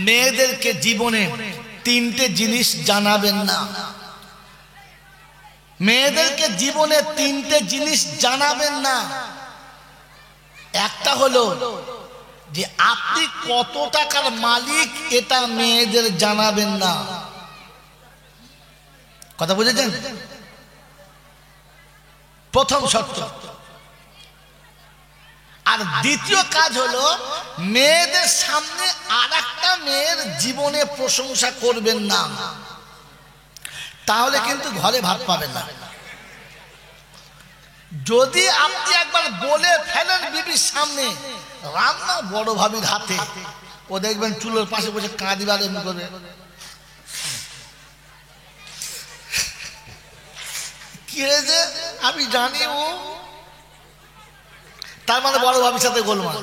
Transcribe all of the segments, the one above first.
মেয়েদেরকে জীবনে তিনটে জিনিস জানাবেন না। মেয়েদেরকে জীবনে তিনটে জিনিস জানাবেন না। একটা হলো যে আপনি কত টাকার মালিক, এটা মেয়েদের জানাবেন না। কথা বুঝেছেন? প্রথম শর্ত। আর দ্বিতীয় কাজ হলো মেয়েদের সামনে আর একটা মেয়ের জীবনে প্রশংসা করবেন না, তাহলে কিন্তু ঘরে ভাত পাবেন না। যদি আপনি একবার বলে ফেলেন বিবির সামনে রান্না বড় ভাবির হাতে, ও দেখবেন চুলোর পাশে বসে কাঁদিবার এমনি করবে, কি হয়েছে আমি জানি, ও তার মানে বড় ভাবির সাথে গোলমাল।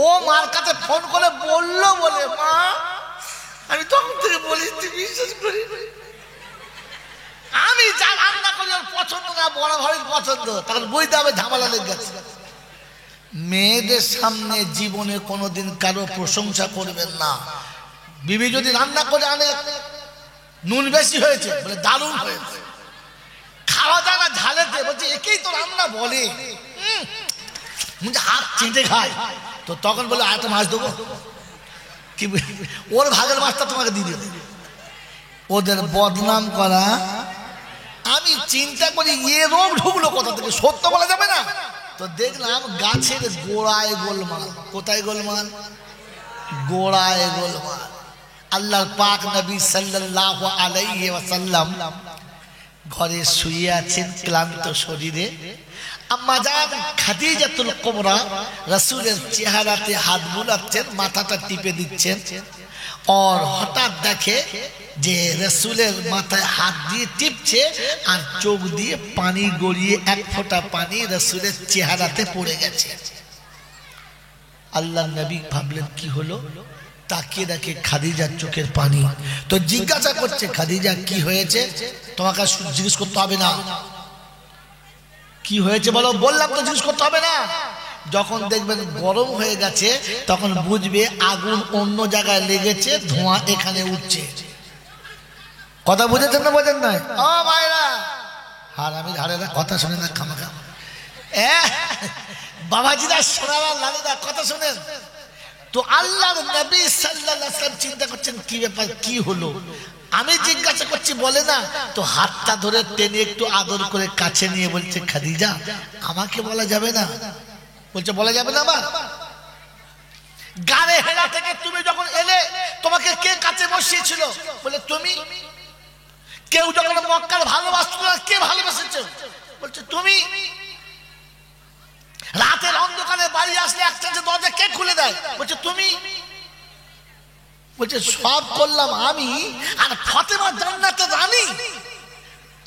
ও মার কাছে ফোন করে বললো বলে, মা আমি তখন থেকে বলি তুই বিশ্বাস করি আমি যা রান্না করি ওর পছন্দ না, বড় ভাবির পছন্দ, তখন বুঝতে হবে ঝামেলা লেগে গেছে। মেয়েদের সামনে জীবনে কোনোদিন কারো প্রশংসা করবেন না। বিবি যদি রান্না করে আনে নুন বেশি হয়েছে বলে দারুণ হয়েছে, খাওয়া দাওয়া ঝালেতে বলছে একেই তো রান্না বলে, হাত চেটে খায়, তো তখন বলে আরেকটা মাছ দেবো, কি ওর ভাগের মাছটা তোমাকে দিয়ে দেবে। ওদের বদনাম করা। আমি চিন্তা করি এ রোগ ঢুকলো কোথা থেকে, সত্য বলা যাবে না। তো দেখলাম গাছের গোড়ায় গোলমাল। কোথায় গোলমাল? গোড়ায় গোলমাল। আল্লাহর পাক নবী সাল্লাল্লাহু আলাইহি ওয়াসাল্লাম ঘরে শুয়ে আছেন ক্লান্ত শরীরে। আম্মা জান খাদিজাতুল কুবরা রাসূলের চেহারাতে হাত বুলাচ্ছেন, মাথাটা টিপে দিচ্ছেন। আর হঠাৎ দেখে যে রাসূলের মাথায় হাত দিয়ে টিপছে আর চোখ দিয়ে পানি গড়িয়ে এক ফোঁটা পানি রাসূলের চেহারাতে পড়ে গেছে। আল্লাহর নবী ভাবলেন কি হলো, তাকিয়ে দেখে খাদিজার চোখের পানি। তো জিজ্ঞাসা করছে, খাদিজা কি হয়েছে? তোমাকে জিজ্ঞেস করতে হবে না, কি হয়েছে বলো। বললাম তো জিজ্ঞেস করতে হবে না। যখন দেখবেন গরম হয়ে গেছে তখন বুঝবে আগুন অন্য জায়গায় লেগেছে, ধোঁয়া এখানে উঠছে। কথা বুঝেছেন না বোঝেন না? ও ভাইরা আর আমি ধারেরা কথা শুনে না খামাখা, বাবাজিরা শোনারা লালিরা কথা শুনেন। তো আল্লাহর নবী সাল্লাল্লাহু আলাইহি ওয়াসাল্লাম চিন্তা করছেন কি ব্যাপার, কি হলো। আমি জিজ্ঞাসা করছি বলে না, তো হাতটা ধরে টেনে একটু আদর করে কাছে নিয়ে বলছে, খাদিজা আমাকে বলা যাবে না? বলছে বলা যাবে না। আবার গাড়ে হেরা থেকে তুমি যখন এলে তোমাকে কে কাছে বসিয়েছিল? বলে তুমি। কেউ যখন মক্কার ভালোবাসতো না, কে ভালোবেসেছে? বলছে তুমি। রাতের অন্ধকারে বাড়ি আসলে একটা দরজা কে খুলে দেয়? বলছে তুমি। বলছে সব করলাম আমি, আর ফাতেমা জান্নাতে রানী।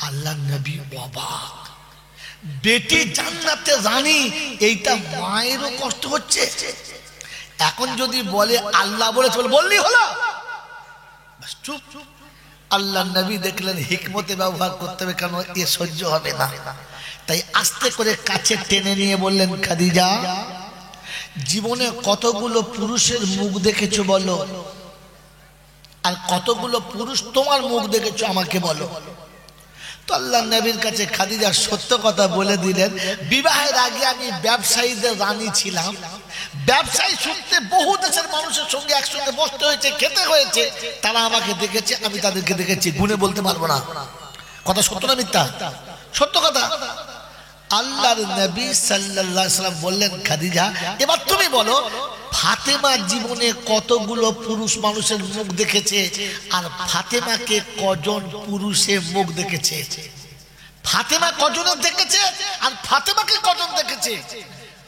আল্লাহর নবী অবাক, বেটি জান্নাতে রানী, এইটা মায়েরও কষ্ট হচ্ছে। এখন যদি বলে আল্লাহ বলেছে বললেই হলো, চুপ। আল্লাহর নবী দেখলেন হিকমতে ব্যবহার করতে হবে, কেন এ সহ্য হবে না। তাই আস্তে করে কাছে টেনে নিয়ে বললেন, খাদিজা জীবনে কতগুলো পুরুষের মুখ দেখেছো বলো, আর কতগুলো পুরুষ তোমার মুখ দেখেছো আমাকে বলো। তো আল্লাহর নবীর কাছে খাদিজা সত্য কথা বলে দিলেন, বিবাহের আগে আমি ব্যবসায়ীদের রানী ছিলাম। ব্যবসায়ী সূত্রে বহু দেশের মানুষের সঙ্গে একসঙ্গে বসতে হয়েছে, খেতে হয়েছে। তারা আমাকে দেখেছে, আমি তাদেরকে দেখেছি, গুণে বলতে পারবো না। কথা সত্য না মিথ্যা? সত্য কথা। আল্লাহর নবী সাল্লাল্লাহু আলাইহি ওয়াসাল্লাম বললেন, খাদিজা এবার তুমি বলো, ফাতেমা জীবনে কতগুলো পুরুষ মানুষের মুখ দেখেছে, আর ফাতেমাকে কজন পুরুষের মুখ দেখেছে? ফাতেমা কজনের দেখেছে আর ফাতেমাকে কজন দেখেছে?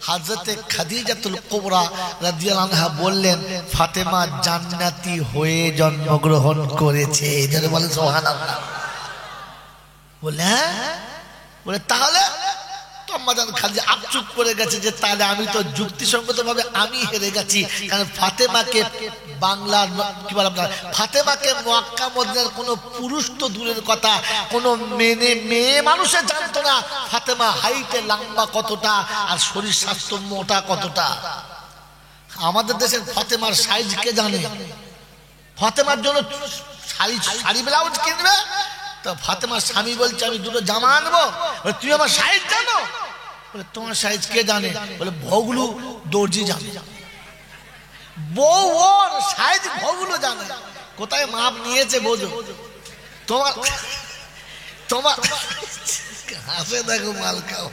হযরতে খাদিজাতুল কুবরা রাদিয়াল্লাহু আনহা বললেন, ফাতেমা জান্নাতি হয়ে জন্মগ্রহণ করেছে। যারা বলেন সুবহানাল্লাহ। বলে তাহলে খালি আপচুপ করে গেছে যে তাহলে আমি তো যুক্তিসঙ্গত ভাবে আমি হেরে গেছি। কারণ ফাতেমাকে বাংলার কি বলে ফাতেমাকে মক্কা মদিনার কোনো পুরুষ তো দূরের কথা, কোনো মেয়ে মানুষে জানতো না ফাতেমা হাইটে লম্বা কতটা আর শরীর স্বাস্থ্য মোটা কতটা। আমাদের দেশের ফাতেমার সাইজ কে জানে? ফাতেমার জন্য শাড়ি ব্লাউজ কিনবে তো ফাতেমার স্বামী বলছে আমি দুটো জামা আনবো, তুই আমার সাইজ জানো? বলে তোমার সাইজ কে জানে? বলে ভগলু দর্জি জানে। বউ ওর সাইজ ভগলু জানে, কোথায় মাপ নিয়েছে বোঝো। তোমার তোমার হাসে দেখো মাল খাও,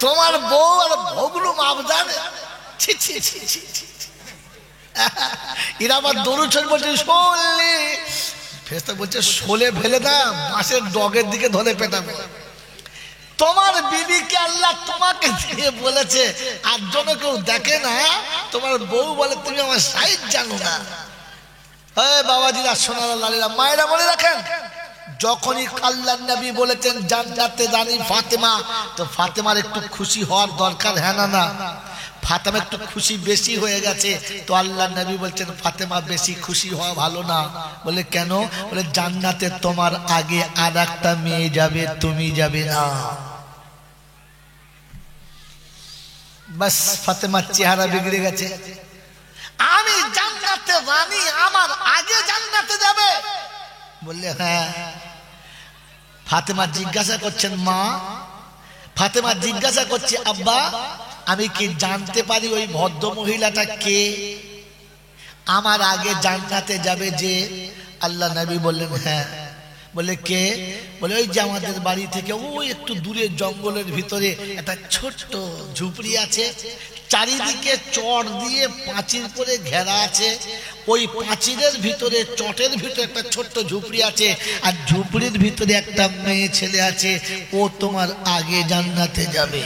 তোমার বউ আর ভগলু মাপ জানে? ছি ছি ছি ছি ছি। এরা আবার দরুদ শরীফ বলছে শোলে, ফেরেশতা বলছে শোলে ফেলে না বাঁশের ডগের দিকে ধরে পেটাবে। তোমার বিবিকে আল্লাহ তোমাকে দিয়ে বলেছে, আর জন্য কেউ দেখে না। তোমার বউ বলে তুমি আমার সাইজ জানো না। বাবাজিরা, সোনারা, লালীরা, মায়েরা বলে রাখেন, যখনই আল্লাহর নবী বলেছেন জান্নাতে রানী ফাতেমা, তো ফাতেমার একটু খুশি হওয়ার দরকার, হ্যাঁ না না? ফাতেমা একটু খুশি বেশি হয়ে গেছে, তো আল্লাহর নবী বলছেন ফাতেমা বেশি খুশি হওয়া ভালো না। বলে কেন? বলে জান্নাতে তোমার আগে আর একটা মেয়ে যাবে, তুমি যাবে না। বাস ফাতেমার চেহারা বিগড়ে গেছে। আমি জান্নাতে রানী, আমার আগে জান্নাতে যাবে? বললে হ্যাঁ। ফাতেমা জিজ্ঞাসা করছেন মা, ফাতেমা জিজ্ঞাসা করছে আব্বা আমি কি জানতে পারি ওই ভদ্র মহিলাটা কে আমার আগে জান্নাতে যাবে যে? আল্লাহ নবী বললেন হ্যাঁ। বলে কে? বলে ওই যে আমাদের বাড়ি থেকে ওই একটু দূরে জঙ্গলের ভিতরে একটা ছোট্ট ঝুপড়ি আছে, চারিদিকে চট দিয়ে পাঁচিল করে ঘেরা আছে, ওই পাঁচিলের ভিতরে চটের ভিতরে একটা ছোট্ট ঝুপড়ি আছে, আর ঝুপড়ির ভিতরে একটা মেয়ে ছেলে আছে, ও তোমার আগে জান্নাতে যাবে।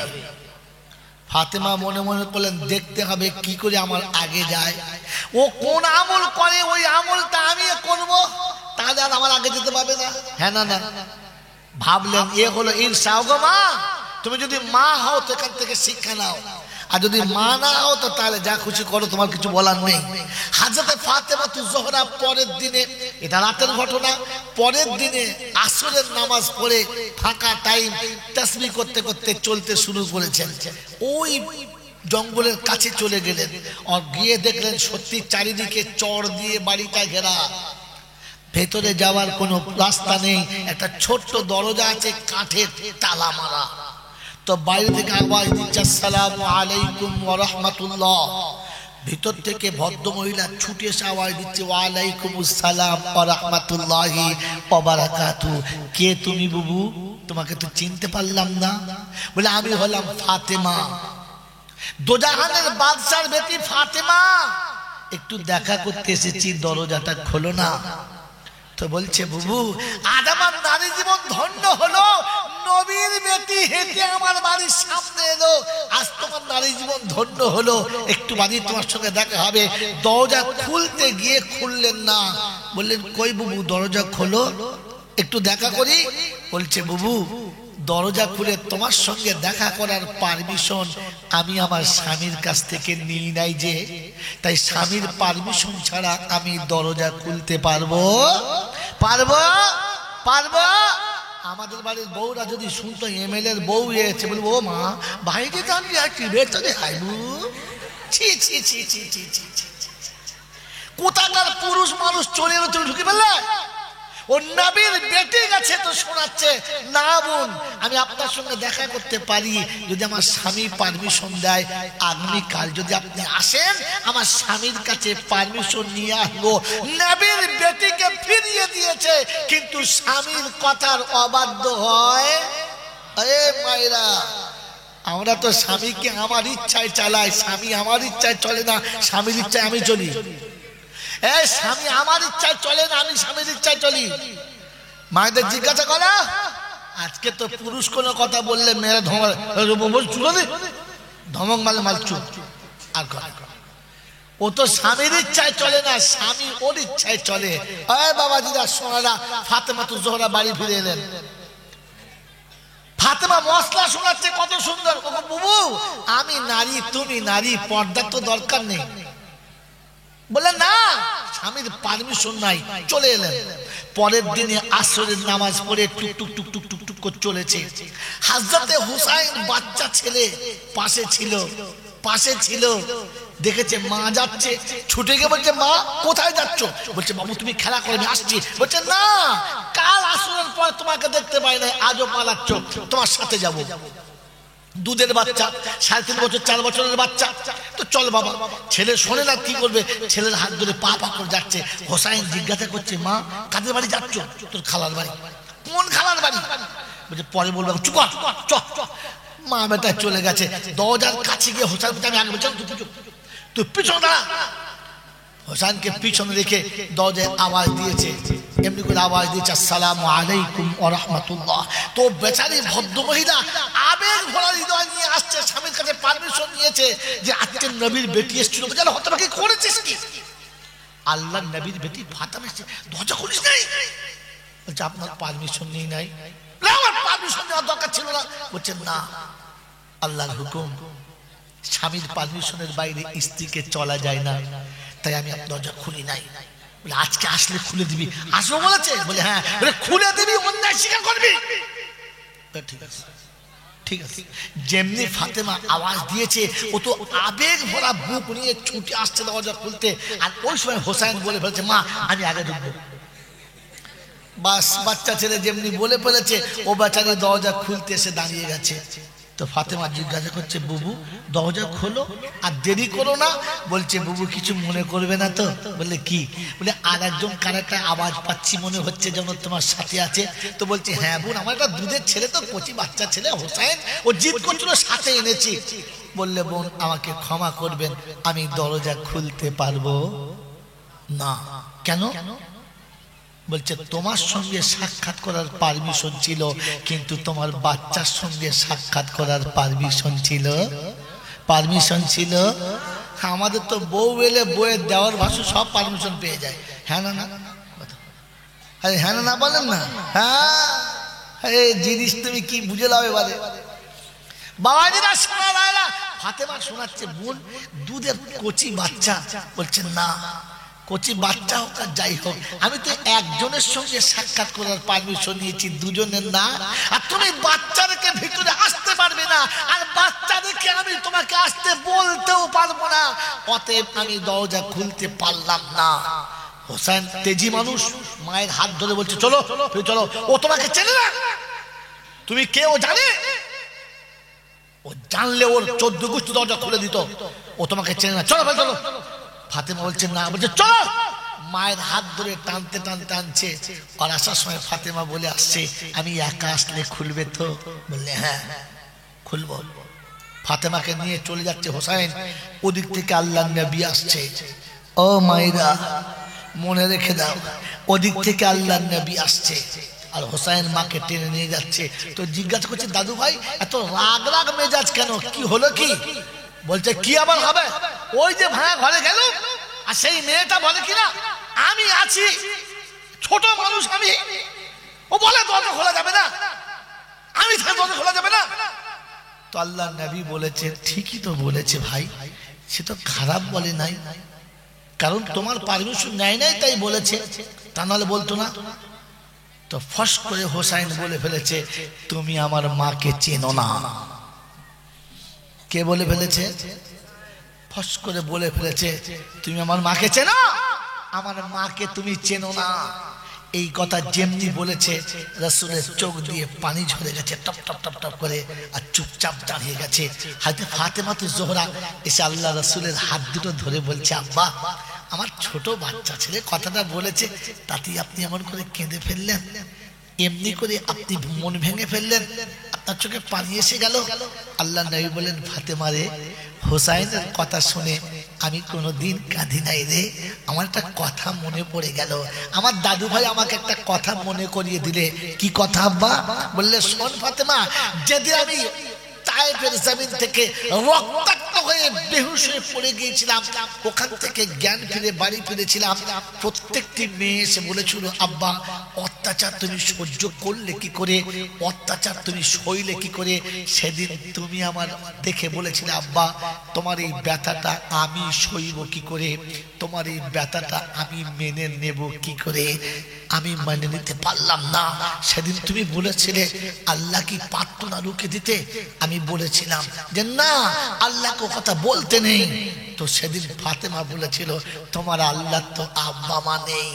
ফাতেমা মনে মনে বললেন দেখতে হবে কি করে আমার আগে যায়, ও কোন আমল করে ওই আমলটা আমি করব, তাহলে আর আমার আগে যেতে পারবে না। হ্যাঁ না না? ভাবলেন এ হলো ঈর্ষা। গো মা, তুমি যদি মা হও তো এখান থেকে শিক্ষা নাও, আর যদি মা না হও তো তাহলে যা খুশি করো, তোমার কিছু বলার নেই। হযরত ফাতেমা জোহরা পরের দিনে, এটা রাতের ঘটনা, পরের দিনে আসরের নামাজ পড়ে ফাঁকা টাইম তাসবিহ করতে করতে চলতে শুরু করেছেন। ওই জঙ্গলের কাছে চলে গেলেন, আর গিয়ে দেখলেন সত্যি চারিদিকে চড় দিয়ে বাড়িটা ঘেরা, ভেতরে যাওয়ার কোনো রাস্তা নেই, একটা ছোট্ট দরজা আছে কাঠের তালা মারা। তো বাইরে থেকে আওয়াজ দিচ্ছে আসসালামু আলাইকুম ওয়া রাহমাতুল্লাহ, ভিতর থেকে ভদ্র মহিলা ছুটে এসে আওয়াজ দিচ্ছে ওয়া আলাইকুমুস সালাম ওয়া রাহমাতুল্লাহি ওয়া বারাকাতু। কে তুমি বুবু? তোমাকে তো চিনতে পারলাম না। বলে আমি হলাম ফাতেমা, দোজাহানের বাদশার বেটি ফাতেমা, একটু দেখা করতে এসেছি, দরজাটা খোলো না। তো বলছে বুবু আজ আমার নারী জীবন ধন্য হলো, নবীর বেটি হেঁটে আমার বাড়ির সামনে এলো, আজ তোমার নারী জীবন ধন্য হলো, একটু বাড়ি তোমার সঙ্গে দেখা হবে। দরজা খুলতে গিয়ে খুললেন না, বললেন কই বুবু দরজা খোলো, একটু দেখা করি। বলছে বুবু দরজা খুলে তোমার সঙ্গে দেখা করার পারমিশন আমি আমার স্বামীর কাছ থেকে নিই নাই যে, তাই স্বামীর পারমিশন ছাড়া আমি দরজা খুলতে পারবো? আমাদের বাড়ির বউরা যদি শুনতো এমএলএ এর বউ এসেছে, বলবো ও মা বাইরে জানবি আর কি বেচে খাইবু। ছি ছি ছি ছি ছি ছি ছি, কোথাকার পুরুষ মানুষ চলে এলো, তুমি ঢুকে ফেললে। ও নবীর বেটি গেছে তো শোনাচ্ছে না বোন আমি আপনার সঙ্গে দেখা করতে পারি যদি আমার স্বামী পারমিশন দেয়, আগামীকাল যদি আপনি আসেন আমার স্বামীর কাছে পারমিশন নিয়ে আসবো। নবীর বেটিকে ফিরিয়ে দিয়েছে, কিন্তু স্বামীর কথার অবাধ্য হয়। এ মায়েরা, আমরা তো স্বামীকে আমার ইচ্ছায় চালাই, স্বামী আমার ইচ্ছায় চলে না, স্বামীর ইচ্ছায় আমি চলি। স্বামী আমার ইচ্ছায় চলে না, আমি স্বামীর ইচ্ছায় চলি। মায়েদের জিজ্ঞাসা করা, আজকে তো পুরুষ কোনো কথা বললে মেয়েরা ধমক মালে মাল চুপ আর ও তো স্বামীর ইচ্ছায় চলে না, স্বামী ওর ইচ্ছায় চলে। বাবাজিরা সোনারা, ফাতেমা জোহরা বাড়ি ফিরে এলেন। ফাতেমা মশলা শোনাচ্ছে কত সুন্দর, বুবু আমি নারী তুমি নারী, পর্দার তো দরকার নেই। বলে না স্বামীর পারমিশন নাই, চলে এলেন। পরের দিনে আসরের নামাজ পড়ে টুক টুক টুক টুক টুক টুক করে চলেছে। হযরতে হুসাইন বাচ্চা ছেলে পাশে ছিল, পাশে ছিল, দেখেছে মা যাচ্ছে, ছুটে গিয়ে বলছে মা কোথায় যাচ্ছ? বলছে বাবু তুমি খেলা করে আমি আসছি। বলছে না, কাল আসরের পর তোমাকে দেখতে পাই না, আজও পালাচ্ছ, তোমার সাথে যাবো। দুধের বাচ্চা, 3.5 বছর 4 বছরের বাচ্চা, তো চল বাবা। ছেলে শোনে না, কি করবে, ছেলের হাত ধরে পা পা করে যাচ্ছে। হোসাইন জিজ্ঞাসা করছে মা কাদের বাড়ি যাচ্ছ? তোর খালার বাড়ি। কোন খালার বাড়ি? বলছে পরে বলবো, চুপ চ। মা বেটা চলে গেছে, দরজার কাছে গিয়ে হোসাইন বলছে আমি আগে বলছিলাম তুই পিছনে দাঁড়া। হোসাইনকে পিছনে রেখে দরজায় আওয়াজ দিয়েছে, এমনি করে আওয়াজ দিয়েছে আসসালামু আলাইকুম ওয়া রাহমাতুল্লাহ। তো বেচারি ভদ্র মহিলা আবেগ ভরা হৃদয় নিয়ে আসছে, স্বামীর কাছে পারমিশন নিয়েছে যে আজকে নবীর বেটি এসেছিল। বলে হতভাগী করেছিস কি? আল্লাহর নবীর বেটি ফাতেমা এসেছে, দরজা খুলিস নাই? বলছে আপনার পারমিশন নেই নাই? আমার পারমিশন নেওয়ার দরকার ছিল না। বলছে না, আল্লাহর হুকুম, স্বামীর পারমিশনের বাইরে স্ত্রীকে চলা যায় না, তাই আমি দরজা খুলি নাই। বলে আজকে আসলে খুলে দিবি? আসবো বলেছে? বলে হ্যাঁ। বলে খুলে দিবি, অন্যায় স্বীকার করবি? ঠিক আছে ঠিক আছে। যেমনি ফাতেমা আওয়াজ দিয়েছে, ও তো আবেগ ভরা বুক নিয়ে ছুটে আসছে দরজা খুলতে। আর ওই সময় হোসাইন বলে ফেলছে মা আমি আগে ঢুকবো। বাস, বাচ্চা ছেলে যেমনি বলে ফেলেছে, ও বেচারি দরজা খুলতে এসে দাঁড়িয়ে গেছে। তো ফাতেমা জিজ্ঞাসা করছে বুবু দরজা খোলো, আর দেরি করো না। বলছে বুবু কিছু মনে করবে না তো? বললে কি? বলে আর একজন কার একটা আওয়াজ পাচ্ছি, মনে হচ্ছে যেন তোমার সাথে আছে। তো বলছে হ্যাঁ বোন, আমার একটা দুধের ছেলে, তো কচি বাচ্চা ছেলে হোসাইন, ও জিদ করছিল, সাথে এনেছি। বললে বোন আমাকে ক্ষমা করবেন, আমি দরজা খুলতে পারবো না। কেন? বলছে তোমার সঙ্গে সাক্ষাৎ করার পারমিশন ছিল, কিন্তু তোমার বাচ্চার সঙ্গে সাক্ষাৎ করার পারমিশন ছিল। আমাদের তো বউ এলে বউয়ের দেওয়ার ভাষা সব পারমিশন পেয়ে যায়। হ্যাঁ না? আরে হ্যাঁ না বলেন না? হ্যাঁ, জিনিস তুমি কি বুঝে লাও এবারে? বাবাজিরা শোনা, ফাতেমা শোনাচ্ছে বোন দুধের কচি বাচ্চা। বলছে না, কচি বাচ্চা হোক আর যাই হোক, আমি তো একজনের সঙ্গে সাক্ষাৎ করার পারমিশন নিয়েছি, দুজনের না। আর তুমি বাচ্চা রেখে ভিতরে আসতে পারবে না, আর বাচ্চা রেখে আমি তোমাকে আসতে বলতেও পারবো না, অতএব আমি দরজা খুলতে পারলাম না। হোসেন তেজি মানুষ, মায়ের হাত ধরে বলছে চলো চলো। ও তোমাকে চেনে না, তুমি কে ও জানে? ও জানলে ওর 14 গোষ্ঠী দরজা খুলে দিত। ও তোমাকে চেনে না, চলো চলো। ফাতেমা বলছে না, বলছে চলো। মায়ের হাত ধরে টানতে টানতে আনছে। আর আসার সময় ফাতেমা বলে আসছে আমি একা আসলে খুলবে তো? বললে হ্যাঁ খুলবো। ফাতেমাকে নিয়ে চলে যাচ্ছে হোসাইন, ওদিক থেকে আল্লাহর নবী আসছে। ও মায়েরা মনে রেখে দাও, ওদিক থেকে আল্লাহর নবী আসছে, আর হোসাইন মাকে টেনে নিয়ে যাচ্ছে। তো জিজ্ঞাসা করছে দাদু ভাই এত রাগ মেজাজ কেন, কি হলো কি? বলছে কি আবার হবে, ওই যে ভাঙা ঘরে গেল, আর সেই মেয়েটা বলে কিনা আমি আছি, ছোট মানুষ আমি, ও বলে দরজা খোলা যাবে না, আমি দরজা খোলা যাবে না। তো আল্লাহ নবী বলেছে ঠিকই তো বলেছে ভাই, সে তো খারাপ বলে নাই, কারণ তোমার পারমিশন নেয় নাই তাই বলেছে, তা নাহলে বলতো না। তো ফস করে হোসাইন বলে ফেলেছে তুমি আমার মাকে চেনো না। কে বলে ফেলেছে? ফস করে বলে ফেলেছে তুমি আমার মাকে চেনো, আমার মাকে তুমি চেনো না। এই কথা যেমনি বলেছে রাসূলের চোখ দিয়ে পানি ঝরে গেছে টপ টপ টপ টপ করে, আর চুপচাপ দাঁড়িয়ে গেছে। হযরত ফাতেমা জোহরা এসে আল্লাহ রাসূলের হাত দুটো ধরে বলছে আব্বা আমার ছোট বাচ্চা ছেলে কথাটা বলেছে, তাতেই আপনি এমন করে কেঁদে ফেললেন, এমনি করে আপনি মন ভেঙে ফেললেন, আপনার চোখে পানি এসে গেল। আল্লাহ নবী বলেন ফাতেমা রে, হোসাইনের কথা শুনে আমি কোনোদিন কাঁদি নাই রে, আমার একটা কথা মনে পড়ে গেল, আমার দাদু ভাই আমাকে একটা কথা মনে করিয়ে দিলে। কি কথা আব্বা? বললে শোন ফাতেমা, যেদিন আমি তায়েফের জমিন থেকে রক্তাক্ত হয়ে বেহুশ হয়ে পড়ে গিয়েছিলাম, ওখান থেকে জ্ঞান ফিরে বাড়ি ফিরেছিলাম, প্রত্যেকটি মেয়ে এসে বলেছিল আব্বা অত্যাচার তুমি সহ্য করলে কি করে, অত্যাচার তুমি সইলে কি করে? সেদিন তুমি আমার দেখে বলেছিলে, আব্বা তোমার এই ব্যথাটা আমি সইব কি করে, তোমার এই ব্যথাটা আমি মেনে নেব কি করে? আমি মেনে নিতে পারলাম না। সেদিন তুমি বলেছিলে আল্লাহ কি পারত না রুখে দিতে? আমি বলেছিলাম যে না, আল্লাহকে কথা বলতে নেই। তো সেদিন ফাতেমা বলেছিল তোমার আল্লাহ তো আব্বা মা নেই,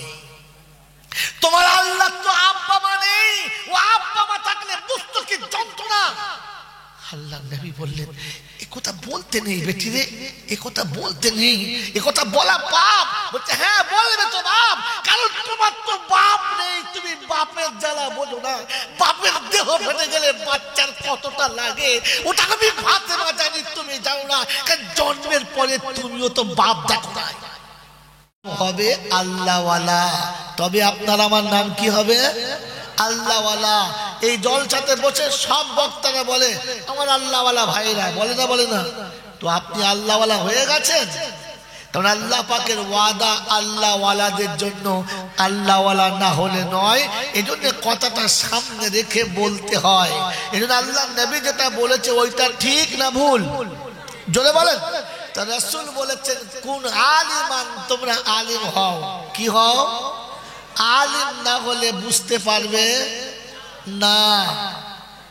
তোমার আল্লাহ তো আব্বা মা নেই, ও আব্বা মা থাকলে বুঝতো কি যন্ত্রণা। আল্লাহ নবী বললেন এ কথা বলতে নেই বেটি রে, এ কথা বলতে নেই, এ কথা বলা পাপ। বলছে হ্যাঁ বলবে তো বাপ, কারণ তোমার তো বাপ নেই, তুমি বাপের জ্বালা বোঝো না। বাপের দেহ ফেটে গেলে বাচ্চার কতটা লাগে ওটা আমি ফাতেমা জানি, তুমি জানো না, কারণ জন্মের পরে তুমিও তো বাপ দেখো না। হবে আল্লাহওয়ালা, তবে আপনার আমার নাম কি হবে? আল্লাহওয়ালা। এই জলসাতে বসে সব বক্তারা বলে আমার আল্লাহওয়ালা ভাইরা, বলে না বলে না? তো আপনি আল্লাহওয়ালা হয়ে গেছেন। কারণ আল্লাহ পাকের ওয়াদা আল্লাহওয়ালাদের জন্য, আল্লাহওয়ালা না হলে নয়। এই জন্য কথাটা সামনে রেখে বলতে হয়। এই জন্য আল্লাহ নবী যেটা বলেছে ওইটা ঠিক না ভুল? জোরে বলেন। তা রাসূল বলেছেন কোন আলিমান, তোমরা আলিম হও। কি হও? আলিম না হলে বুঝতে পারবে না,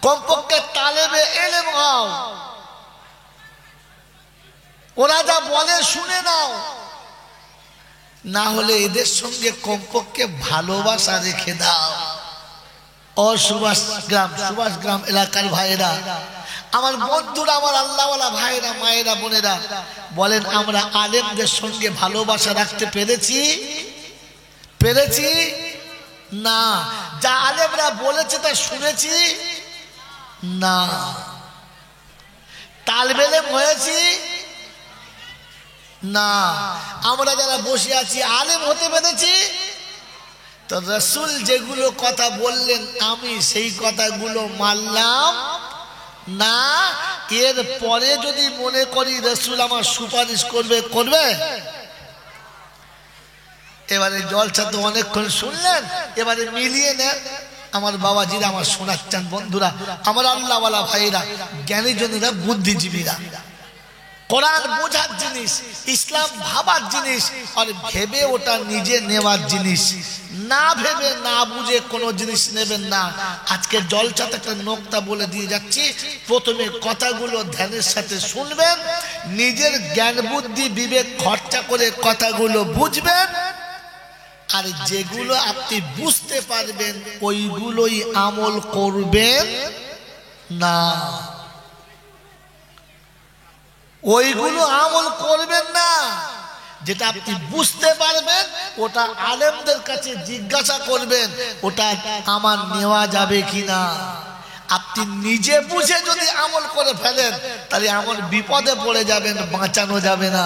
কমপক্ষে তালেবে ইলম হও। ওরা যা বলে শুনে নাও, না হলে এদের সঙ্গে কমপক্ষে ভালোবাসা রেখে দাও। ও সুভাষগ্রাম এলাকার ভাইরা, আমার বন্ধুরা, আমার আল্লাহওয়ালা ভাইরা, মায়েরা, বোনেরা, বলেন আমরা আলেমদের সঙ্গে ভালোবাসা রাখতে পেরেছি? পেরেছি না। যা আলেমরা বলেছে তা শুনেছি না। তালেবে ইলম হয়েছি না। আমরা যারা বসে আছি আলেম হতে পেরেছি? তো রাসূল যেগুলো কথা বললেন আমি সেই কথাগুলো মানলাম না। এর পরে যদি মনে করি রাসূল আমার সুপারিশ করবে, করবে। এবারে জলসা তো অনেকক্ষণ শুনলেন, এবারে মিলিয়ে নেন। আমার বাবাজিরা, আমার শোনাচ্ছেন বন্ধুরা, আমার আল্লাহওয়ালা ভাইরা, জ্ঞানীজনেরা, বুদ্ধিজীবীরা, কোরআন বোঝার জিনিস, ইসলাম ভাবার জিনিস, আর ভেবে ওটা নিজে নেওয়ার জিনিস। না ভেবে না বুঝে কোনো জিনিস নেবেন না। আজকে জলসাতে একটা নোকতা বলে দিয়ে যাচ্ছি, প্রথমে কথাগুলো ধ্যানের সাথে শুনবেন, নিজের জ্ঞান বুদ্ধি বিবেক খরচা করে কথাগুলো বুঝবেন, আর যেগুলো আপনি বুঝতে পারবেন ওইগুলোই আমল করবেন না। ওইগুলো আমল করবেন না। যেটা আপনি বুঝতে পারবেন ওটা আলেমদের কাছে জিজ্ঞাসা করবেন, ওটা আমার নেওয়া যাবে কিনা। আপনি নিজে বুঝে যদি আমল করে ফেলেন তাহলে আমল বিপদে পড়ে যাবেন, বাঁচানো যাবে না।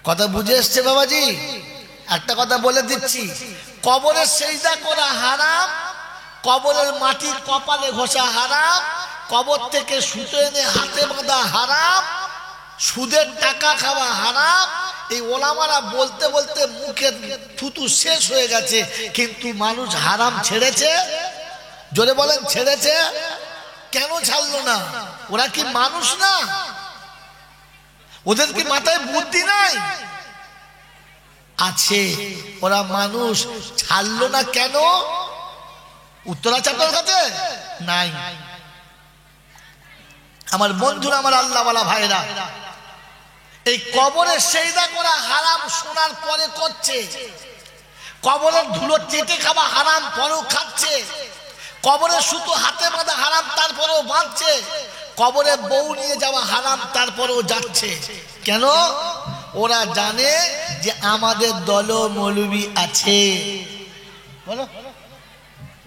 কথা বুঝে এসছে বাবাজি? একটা কথা বলে দিচ্ছি, কবরে সেজদা করা হারাম, কবরের মাটি কপালে ঘষা হারাম, কবর থেকে সুতো এনে হাতে বাঁধা হারাম, সুদের টাকা খাওয়া হারাম। এই ওলামারা বলতে বলতে মুখের থুতু শেষ হয়ে গেছে, কিন্তু মানুষ হারাম ছেড়েছে? জোরে বলেন, ছেড়েছে? কেন ছাড়লো না? ওরা কি মানুষ না? ওদের কি মাথায় বুদ্ধি নাই? আছে, ওরা মানুষ। ছাড়লো না কেন? উত্তর আছে আপনার কাছে? নাই। আমার বন্ধুরা, আমার আল্লাহওয়ালা ভাইরা, এই কবরে সেজদা করা হারাম শোনার পরে করছে, কবরের ধুলো চেটে খাওয়া হারাম পরেও খাচ্ছে, কবরের সুতো হাতে বাঁধা হারাম তারপরেও বাঁধছে, কবরে বউ নিয়ে যাওয়া হারাম তারপরেও যাচ্ছে। কেন? ওরা জানে যে আমাদের দল মৌলবী আছে। বলো,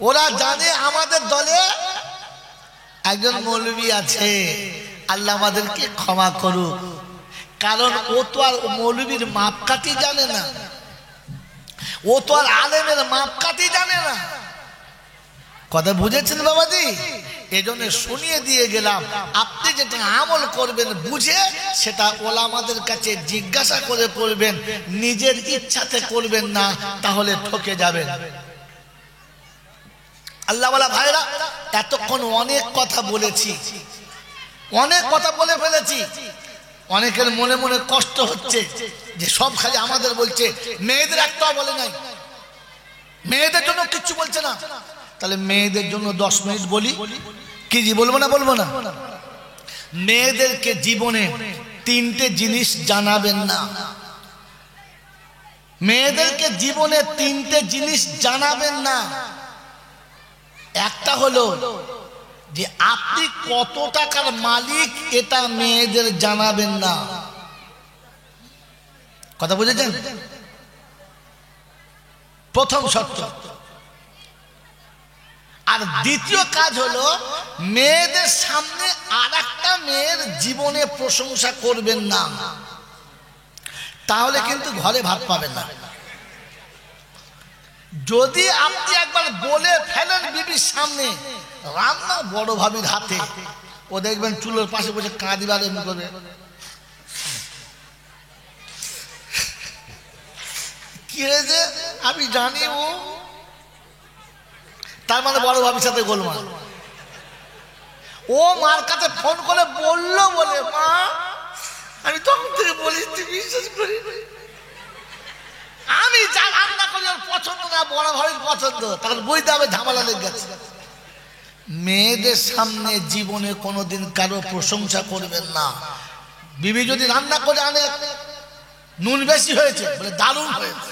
ওরা জানে আমাদের দলে একজন মৌলবী আছে। আল্লাহ আমাদেরকে ক্ষমা করুক। কারণ ও তো আর মৌলবীর মাপকাঠি জানে না, ও তো আর আলেমের মাপকাঠি জানে না। কথা বুঝেছেন বাবাজি? এজন্য শুনিয়ে দিয়ে গেলাম, আপনি যেটা আমল করবেন বুঝে সেটা ওলামাদের কাছে জিজ্ঞাসা করে করবেন, নিজের ইচ্ছাতে করবেন না, তাহলে ঠকে যাবেন। আল্লাহওয়ালা ভাইরা, এতক্ষণ অনেক কথা বলেছি, অনেক কথা বলে ফেলেছি। অনেকের মনে মনে কষ্ট হচ্ছে যে সব খালি আমাদের বলছে, মেয়েদের একটাও বলে নাই, মেয়েদের জন্য কিচ্ছু বলছে না। তাহলে মেয়েদের জন্য 10 মিনিট বলি কি? বলবো না? বলবো না? মেয়েদেরকে জীবনে 3টে জিনিস জানাবেন না। মেয়েদেরকে জীবনে 3টে জিনিস জানাবেন না। একটা হলো যে আপনি কত টাকার মালিক, এটা মেয়েদের জানাবেন না। কথা বুঝেছেন? প্রথম শর্ত। আর দ্বিতীয় কাজ হলো, মেয়েদের সামনে আরেকটা মেয়ের জীবনে প্রশংসা করবেন না, তাহলে কিন্তু ঘরে ভাত পাবেন না। যদি আপনি একবার বলে ফেলেন বিবির সামনে, রান্না বড় ভাবির হাতে, ও দেখবেন চুলোর পাশে বসে কাঁদিবার এমনি করবে, কি হয়েছে আমি জানি, ও তার মানে বড় ভাবির সাথে গোলমাল। ও মার কাছে ফোন করে বললো বলে, মা আমি তখন থেকে বলি তুই বিশ্বাস করি, আমি যা রান্না করি ওর পছন্দ না, বড় ভাবির পছন্দ, তখন বুঝতে হবে ঝামেলা লেগে গেছে। মেয়েদের সামনে জীবনে কোনোদিন কারো প্রশংসা করবেন না। বিবি যদি রান্না করে আনে, নুন বেশি হয়েছে বলে দারুণ হয়েছে,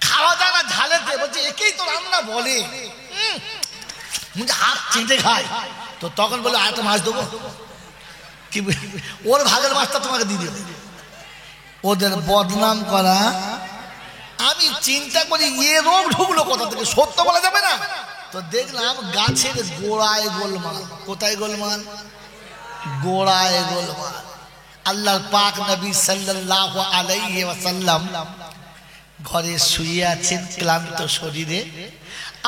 খাওয়া যায় না ঝালেতে, বলছে একেই তো রান্না বলে, হাত চেটে খায়, তো তখন বলে আরেকটা মাছ দেবো, কি ওর ভাগের মাছটা তোমাকে দিয়ে দেবে। ওদের বদনাম করা। আমি চিন্তা করি এ রোগ ঢুকলো কোথা থেকে, সত্য বলা যাবে না। তো দেখলাম গাছের গোড়ায় গোলমাল। কোথায় গোলমাল? গোড়ায় গোলমাল। আল্লাহর পাক নবী সাল্লাল্লাহু আলাইহি ওয়াসাল্লাম ঘরে শুয়ে আছেন ক্লান্ত শরীরে।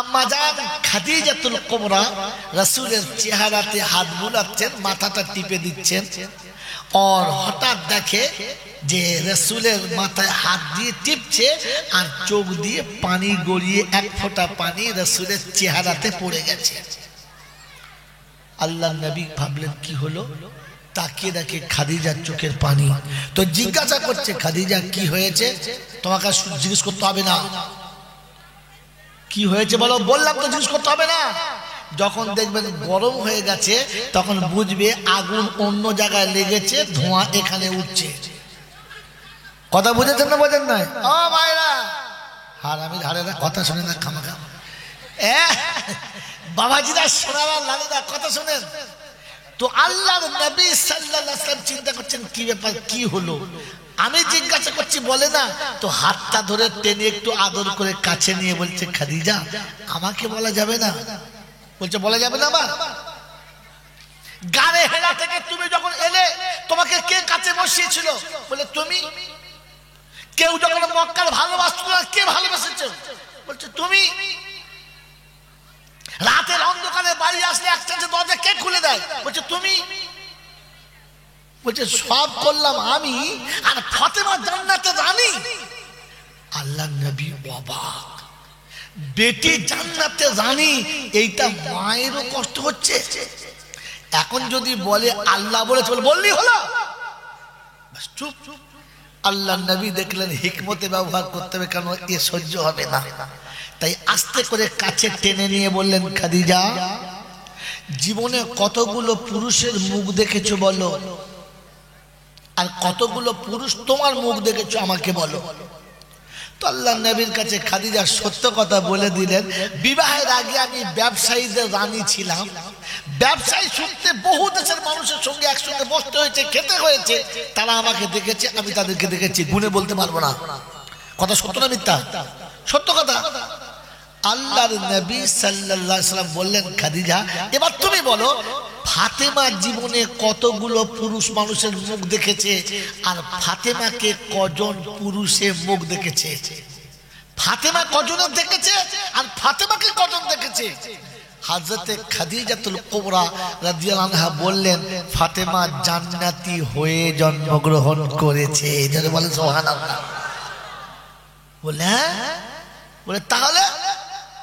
আম্মা জান খাদিজাতুল কুবরা রাসূলের চেহারাতে হাত বুলাচ্ছেন, মাথাটা টিপে দিচ্ছেন। और হঠাৎ দেখে যে রাসূলের মাথায় হাত দিয়ে টিপছে আর চোখ দিয়ে পানি গড়িয়ে এক ফোঁটা পানি রাসূলের চেহারাতে পড়ে গেছে। আল্লাহর নবী ভাবলেন কি হলো, তাকিয়ে দেখে খাদিজার চোখের পানি। তো জিজ্ঞাসা করছে, খাদিজা কি হয়েছে? তোমাকে জিজ্ঞেস করতে হবে না, কি হয়েছে বলো। বললাম তো জিজ্ঞেস করতে হবে না। যখন দেখবেন গরম হয়ে গেছে তখন বুঝবে আগুন অন্য জায়গায় লেগেছে, ধোঁয়া এখানে উঠছে। কথা বুঝেছেন না বোঝেন নাই? ও ভাইরা, হারামি ধারেরা কথা শুনে না খামাখা। বাবাজিরা, সোনারা, লালিরা কথা শুনেন তো। আল্লাহর নবী সাল্লাল্লাহু আলাইহি ওয়াসাল্লাম চিন্তা করছেন কি ব্যাপার, কি হলো। আমি জিজ্ঞাসা করছি বলে না, তো হাতটা ধরে টেনে একটু আদর করে কাছে নিয়ে বলছে, খাদিজা আমাকে বলা যাবে না? বলছে বলা যাবে না। বা গারে হেরা থেকে তুমি যখন এলে তোমাকে কে কাছে বসিয়েছিল? বলে তুমি। কেউ যখন মক্কার ভালোবাসতো না, কে ভালোবেসেছে? বলছে তুমি। রাতের অন্ধকারে বাড়ি আসলে একটা দরজা কে খুলে দেয়? বলছে তুমি। বলছে সব করলাম আমি, আর ফাতেমা জান্নাতে রানী। আল্লাহ নবী অবাক, বেটি জান্নাতে রানী, এইটা মায়েরও কষ্ট হচ্ছে। এখন যদি বলে আল্লাহ বলেছে, বললি হলো, চুপ। আল্লাহ নবী দেখলেন হিকমতে ব্যবহার করতে হবে, কেন এ সহ্য হবে না। তাই আস্তে করে কাছে টেনে নিয়ে বললেন, খাদিজা জীবনে কতগুলো পুরুষের মুখ দেখেছো বলো, আর কতগুলো পুরুষ তোমার মুখ দেখেছো আমাকে বলো। তো আল্লাহ নবীর কাছে খাদিজা সত্য কথা বলে দিলেন, বিবাহের আগে আমি ব্যবসায়ীদের রানী ছিলাম। ব্যবসায়ী সূত্রে বহু দেশের মানুষের সঙ্গে একসঙ্গে বসতে হয়েছে, খেতে হয়েছে। তারা আমাকে দেখেছে, আমি তাদেরকে দেখেছি, গুণে বলতে পারবো না। কথা সত্য না মিথ্যা? সত্য কথা। আল্লাহর নবী সাল্লাল্লাহু আলাইহি ওয়াসাল্লাম বললেন, খাদিজা এবার তুমি বলো, ফাতেমা জীবনে কতগুলো পুরুষ মানুষের মুখ দেখেছে, আর ফাতেমাকে কজন পুরুষে মুখ দেখেছে? ফাতেমা কজনের দেখেছে আর ফাতেমাকে কজন দেখেছে? হযরতে খাদিজাতুল কুবরা রাদিয়াল্লাহু আনহা বললেন, ফাতেমা জান্নাতি হয়ে জন্মগ্রহণ করেছে। যারা বলে সুবহানাল্লাহ। বলে তাহলে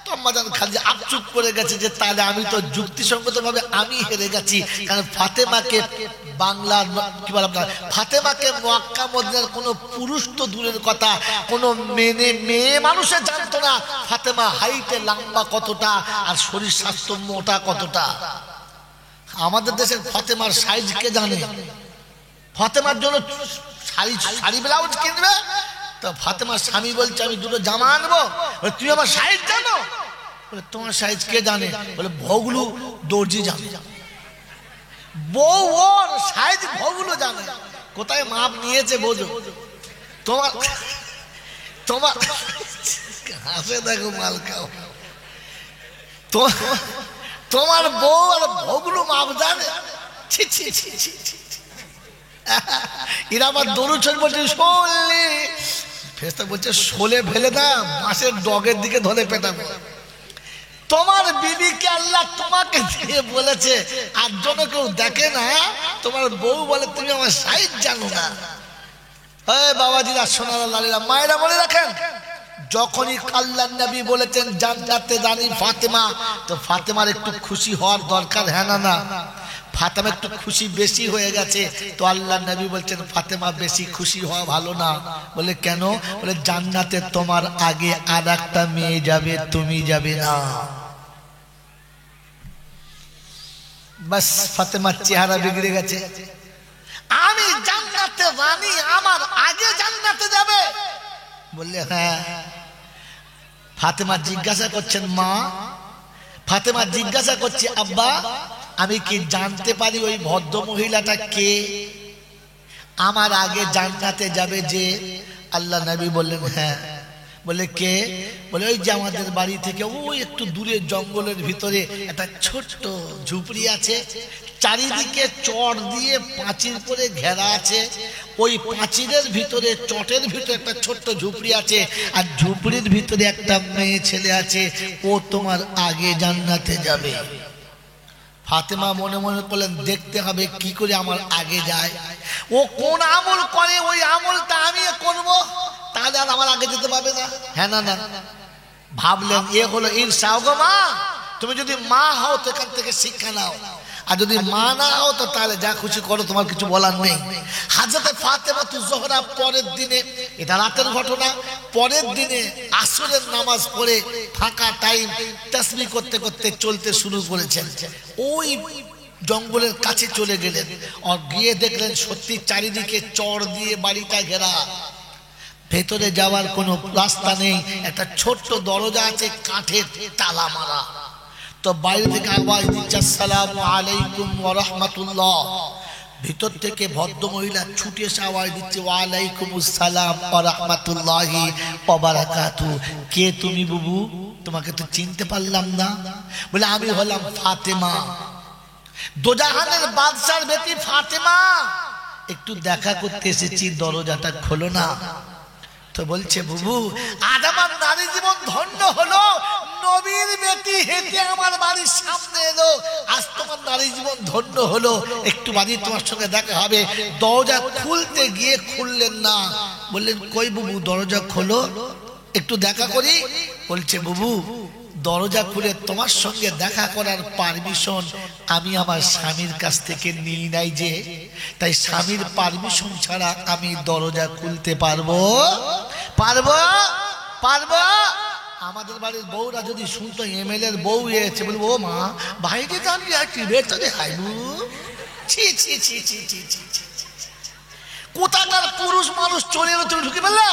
তো আম্মাজান খাদিজা আপচুপ করে গেছে যে তাহলে আমি তো যুক্তিসঙ্গতভাবে আমি হেরে গেছি, কারণ ফাতেমাকে বাংলার কি বলে আপনার ফাতেমাকে মক্কা মদিনার কোনো পুরুষ তো দূরের কথা, কোনো মেয়ে মানুষে জানতো না ফাতেমা হাইটে লম্বা কতটা আর শরীর স্বাস্থ্য মোটা কতটা। আমাদের দেশের ফাতেমার সাইজ কে জানে? ফাতেমার জন্য শাড়ি ব্লাউজ কিনবে তো ফাতেমার স্বামী বলছে আমি দুটো জামা আনবো, তুমি আমার সাইজ জানো? বলে তোমার সাইজ কে জানে? বলে ভগলু দর্জি জানে। বউ ওর সাইজ ভগলু জানে, কোথায় মাপ নিয়েছে বোঝো। তোমার তোমার হাসে দেখো মাল খাও, তোমার বউ আর ভগলু মাপ জানে? ছি ছি ছি ছি ছি। এরা আবার দরুদ শরীফ বলছে শোলে, ফেরেশতা বলছে শোলে ফেলে না বাঁশের ডগের দিকে ধরে পেটাবে। তোমার বিবিকে আল্লাহ তোমাকে দিয়ে বলেছে আর জন্য কেউ দেখে না, তোমার বউ বলে তুমি আমার সাইজ জানো না। বাবাজিরা সোনারা লালিরা মায়েরা বলে রাখেন, যখনই আল্লাহর নবী বলেছেন জান্নাতে রানী ফাতেমা, তো ফাতেমার একটু খুশি হওয়ার দরকার, হ্যাঁ না না? ফাতেমা একটু খুশি বেশি হয়ে গেছে, তো আল্লাহর নবী বলছেন ফাতেমা বেশি খুশি হওয়া ভালো না। বলে কেন? বলে জান্নাতে তোমার আগে আর একটা মেয়ে যাবে, তুমি যাবে না। বাস ফাতেমার চেহারা বিগড়ে গেছে। আমি জান্নাতে রানী, আমার আগে জান্নাতে যাবে? বললে হ্যাঁ। ফাতেমা জিজ্ঞাসা করছেন মা, ফাতেমা জিজ্ঞাসা করছে আব্বা আমি কি জানতে পারি ওই ভদ্র মহিলাটা কে, আমার আগে জান্নাতে যাবে যে? আল্লাহ নবী বললেন হ্যাঁ। বলে কে? বলে ওই যে আমাদের বাড়ি থেকে ওই একটু দূরে জঙ্গলের ভিতরে একটা ছোট্ট ঝুপড়ি আছে, চারিদিকে চট দিয়ে পাঁচিল করে ঘেরা আছে, ওই পাঁচিলের ভিতরে চটের ভিতরে একটা ছোট্ট ঝুপড়ি আছে, আর ঝুপড়ির ভিতরে একটা মেয়ে ছেলে আছে, ও তোমার আগে জান্নাতে যাবে। ফাতেমা মনে মনে করলেন দেখতে হবে কি করে আমার আগে যায়, ও কোন আমল করে ওই আমলটা আমি করবো, তাহলে আর আমার আগে যেতে পারবে না, হ্যাঁ না না? ভাবলেন এ হলো ঈর্ষা। গো মা, তুমি যদি মা হও তো এখান থেকে শিক্ষা নাও, আর যদি মা না হও তো তাহলে যা খুশি করো, তোমার কিছু বলার নেই। হযরতে ফাতেমা জোহরা পরের দিনে, এটা রাতের ঘটনা, পরের দিনে আসরের নামাজ পড়ে ফাঁকা টাইম তাসবিহ করতে করতে চলতে শুরু করেছেন। ওই জঙ্গলের কাছে চলে গেলেন, আর গিয়ে দেখলেন সত্যি চারিদিকে চড় দিয়ে বাড়িটা ঘেরা, ভেতরে যাওয়ার কোনো রাস্তা নেই, একটা ছোট্ট দরজা আছে কাঠের তালা মারা। তো বাইরে থেকে আওয়াজ দিচ্ছে আসসালামু আলাইকুম ওয়া রাহমাতুল্লাহ, ভিতর থেকে ভদ্র মহিলা ছুটে এসে আওয়াজ দিচ্ছে ওয়া আলাইকুমুস সালাম ওয়া রাহমাতুল্লাহি ওয়া বারাকাতুহু। কে তুমি বুবু? তোমাকে তো চিনতে পারলাম না। বলে আমি হলাম ফাতেমা, দোজাহানের বাদশার বেটি ফাতেমা, একটু দেখা করতে এসেছি, দরজাটা খোলো না। তো বলছে বুবু আজ আমার নারী জীবন ধন্য হলো, নবীর বেটি হেঁটে আমার বাড়ির সামনে এলো, আজ তোমার নারী জীবন ধন্য হলো, একটু বাড়ি তোমার সঙ্গে দেখা হবে। দরজা খুলতে গিয়ে খুললেন না, বললেন কই বুবু দরজা খোলো, একটু দেখা করি। বলছে বুবু দরজা খুলে তোমার সঙ্গে দেখা করার পারমিশন আমি আমার স্বামীর কাছ থেকে নিই নাই যে, তাই স্বামীর পারমিশন ছাড়া আমি দরজা খুলতে পারবো? আমাদের বাড়ির বউরা যদি শুনতো এমএলএ এর বউ এসেছে, বলবো ও মা বাইরে দাঁড়িয়ে আছি ভেতরে খাইবু। ছি ছি ছি ছি ছি ছি ছি, কোথাকার পুরুষ মানুষ চলে এলো, তুমি ঢুকে ফেললে?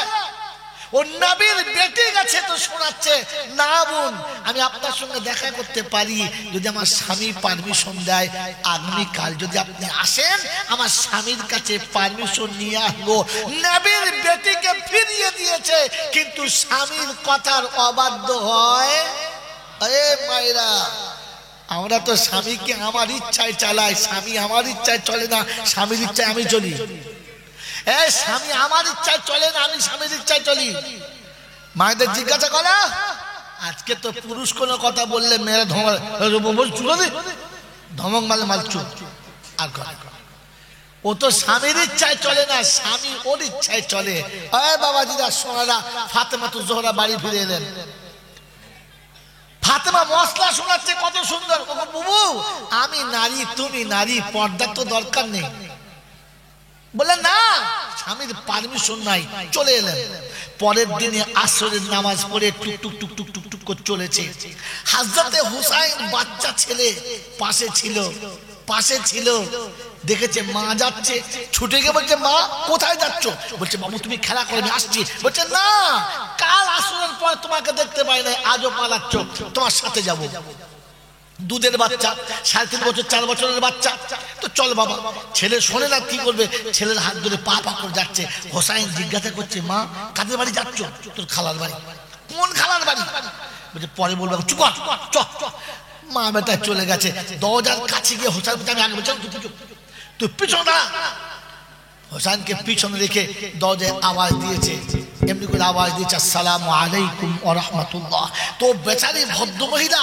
ও নবীর বেটি গেছে তো শোনাচ্ছে না বোন আমি আপনার সঙ্গে দেখা করতে পারি যদি আমার স্বামী পারমিশন দেয়, আগামীকাল যদি আপনি আসেন আমার স্বামীর কাছে পারমিশন নিয়ে আসবো। নবীর বেটিকে ফিরিয়ে দিয়েছে, কিন্তু স্বামীর কথার অবাধ্য হয়। এ মায়েরা, আমরা তো স্বামীকে আমার ইচ্ছায় চালাই, স্বামী আমার ইচ্ছায় চলে না, স্বামীর ইচ্ছায় আমি চলি। স্বামী আমার ইচ্ছায় চলে না, আমি স্বামীর ইচ্ছায় চলি। মায়েদের জিজ্ঞাসা করা, আজকে তো পুরুষ কোনো কথা বললে মেয়েরা ধমক মালে মাল চুপ। আর ও তো স্বামীর ইচ্ছায় চলে না, স্বামী ওর ইচ্ছায় চলে। বাবাজিরা সোনারা, ফাতেমা জোহরা বাড়ি ফিরে এলেন। ফাতেমা মশলা শোনাচ্ছে কত সুন্দর, বুবু আমি নারী তুমি নারী, পর্দার তো দরকার নেই। বলে না, স্বামীর পারমিশন নাই। চলে এলেন। পরের দিনে আসরের নামাজ পড়ে টুক টুক টুক টুক টুক টুক করে চলেছে। হযরতে হুসাইন বাচ্চা ছেলে পাশে ছিল, দেখেছে মা যাচ্ছে, ছুটে গিয়ে বলছে মা কোথায় যাচ্ছ? বলছে বাবু তুমি খেলা করে আমি আসছি। বলছে না, কাল আসরের পর তোমাকে দেখতে পাই না, আজও পালাচ্ছ, তোমার সাথে যাব। দুধের বাচ্চা, 3.5 বছর 4 বছরের বাচ্চা, তো চল বাবা। ছেলে শোনে না, কি করবে? ছেলের হাত ধরে পা করে যাচ্ছে। হোসাইন জিজ্ঞাসা করছে মা কাদের বাড়ি যাচ্ছ? তোর খালার বাড়ি। কোন খালার বাড়ি? বলছে পরে বলবো, চুপ চ। মা বেটা চলে গেছে। দরজার কাছে গিয়ে হোসাইন আমি আগে বলছি তুই পিছনে দাঁড়া। হোসাইনকে পিছনে রেখে দরজায় আওয়াজ দিয়েছে, এমনি করে আওয়াজ দিয়েছে আসসালামু আলাইকুম ওয়া রাহমাতুল্লাহ। তো বেচারি ভদ্র মহিলা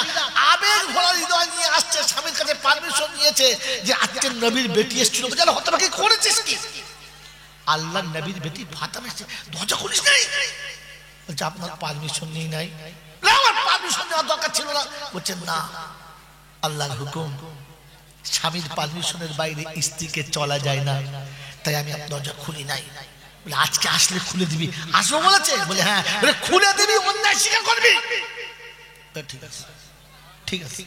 আবেগ ভরা হৃদয় নিয়ে আসছে, স্বামীর কাছে পারমিশন নিয়েছে যে আজকে নবীর বেটি এসেছিল। বলে হতভাগী করেছিস কি? আল্লাহর নবীর বেটি ফাতেমা এসেছে, দরজা খুলিস নাই? বলছে আপনার পারমিশন নেই নাই। আমার পারমিশন নেওয়ার দরকার ছিল না। বলছেন না, আল্লাহর হুকুম, স্বামীর পারমিশনের বাইরে স্ত্রীকে চলা যায় না, তাই আমি দরজা খুলি নাই। বলে আজকে আসলে খুলে দিবি? আসবো বলেছে? বলে হ্যাঁ। বলে খুলে দিবি, অন্যায় স্বীকার করবি? ঠিক আছে।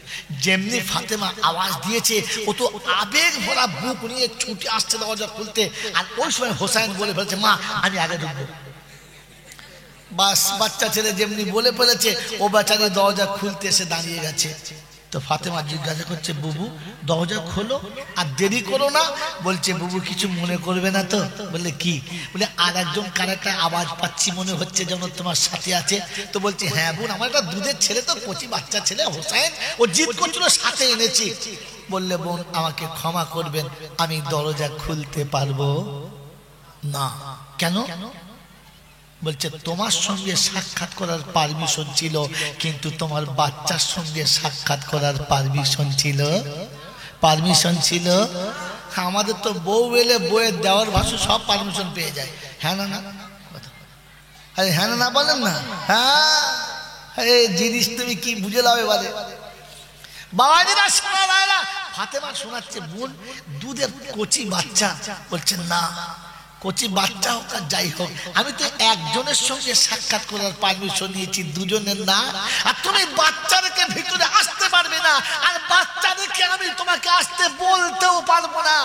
যেমনি ফাতেমা আওয়াজ দিয়েছে, ও তো আবেগ ভরা বুক নিয়ে ছুটে আসছে দরজা খুলতে। আর ওই সময় হোসাইন বলে ফেলেছে মা আমি আগে ঢুকবো। বাস, বাচ্চা ছেলে যেমনি বলে ফেলেছে, ও বেচারি দরজা খুলতে এসে দাঁড়িয়ে গেছে। তো ফাতেমা জিজ্ঞাসা করছে বুবু দরজা খোলো, আর দেরি করো না। বলছে বুবু কিছু মনে করবে না তো? বললে কি? বলে আর একজন কার একটা আওয়াজ পাচ্ছি, মনে হচ্ছে যেন তোমার সাথে আছে। তো বলছে হ্যাঁ বোন, আমার একটা দুধের ছেলে, তো কচি বাচ্চা ছেলে হোসাইন, ও জিদ করছিল, সাথে এনেছি। বললে বোন আমাকে ক্ষমা করবেন, আমি দরজা খুলতে পারবো না। কেন? বলছে তোমার সঙ্গে সাক্ষাৎ করার পারমিশন ছিল, কিন্তু তোমার বাচ্চার সঙ্গে সাক্ষাৎ করার পারমিশন ছিল। আমাদের তো বউ এলে বউয়ের দেওয়ার ভাষা সব পারমিশন পেয়ে যায়। হ্যাঁ না, আরে হ্যাঁ না বলেন না? হ্যাঁ, জিনিস তুমি কি বুঝে লাও এবারে? বাবাজিরা শোনা, ফাতেমা শোনাচ্ছে বোন দুধের কচি বাচ্চা। বলছে না, কচি বাচ্চা হোক আর যাই হোক, আমি তো একজনের সঙ্গে সাক্ষাৎ করার পারমিশন নিয়েছি, দুজনের না। আর তুমি বাচ্চাদেরকে ভিতরে আসতে পারবে না, আর বাচ্চাদেরকে আমি তোমাকে আসতে বলতেও পারবো না,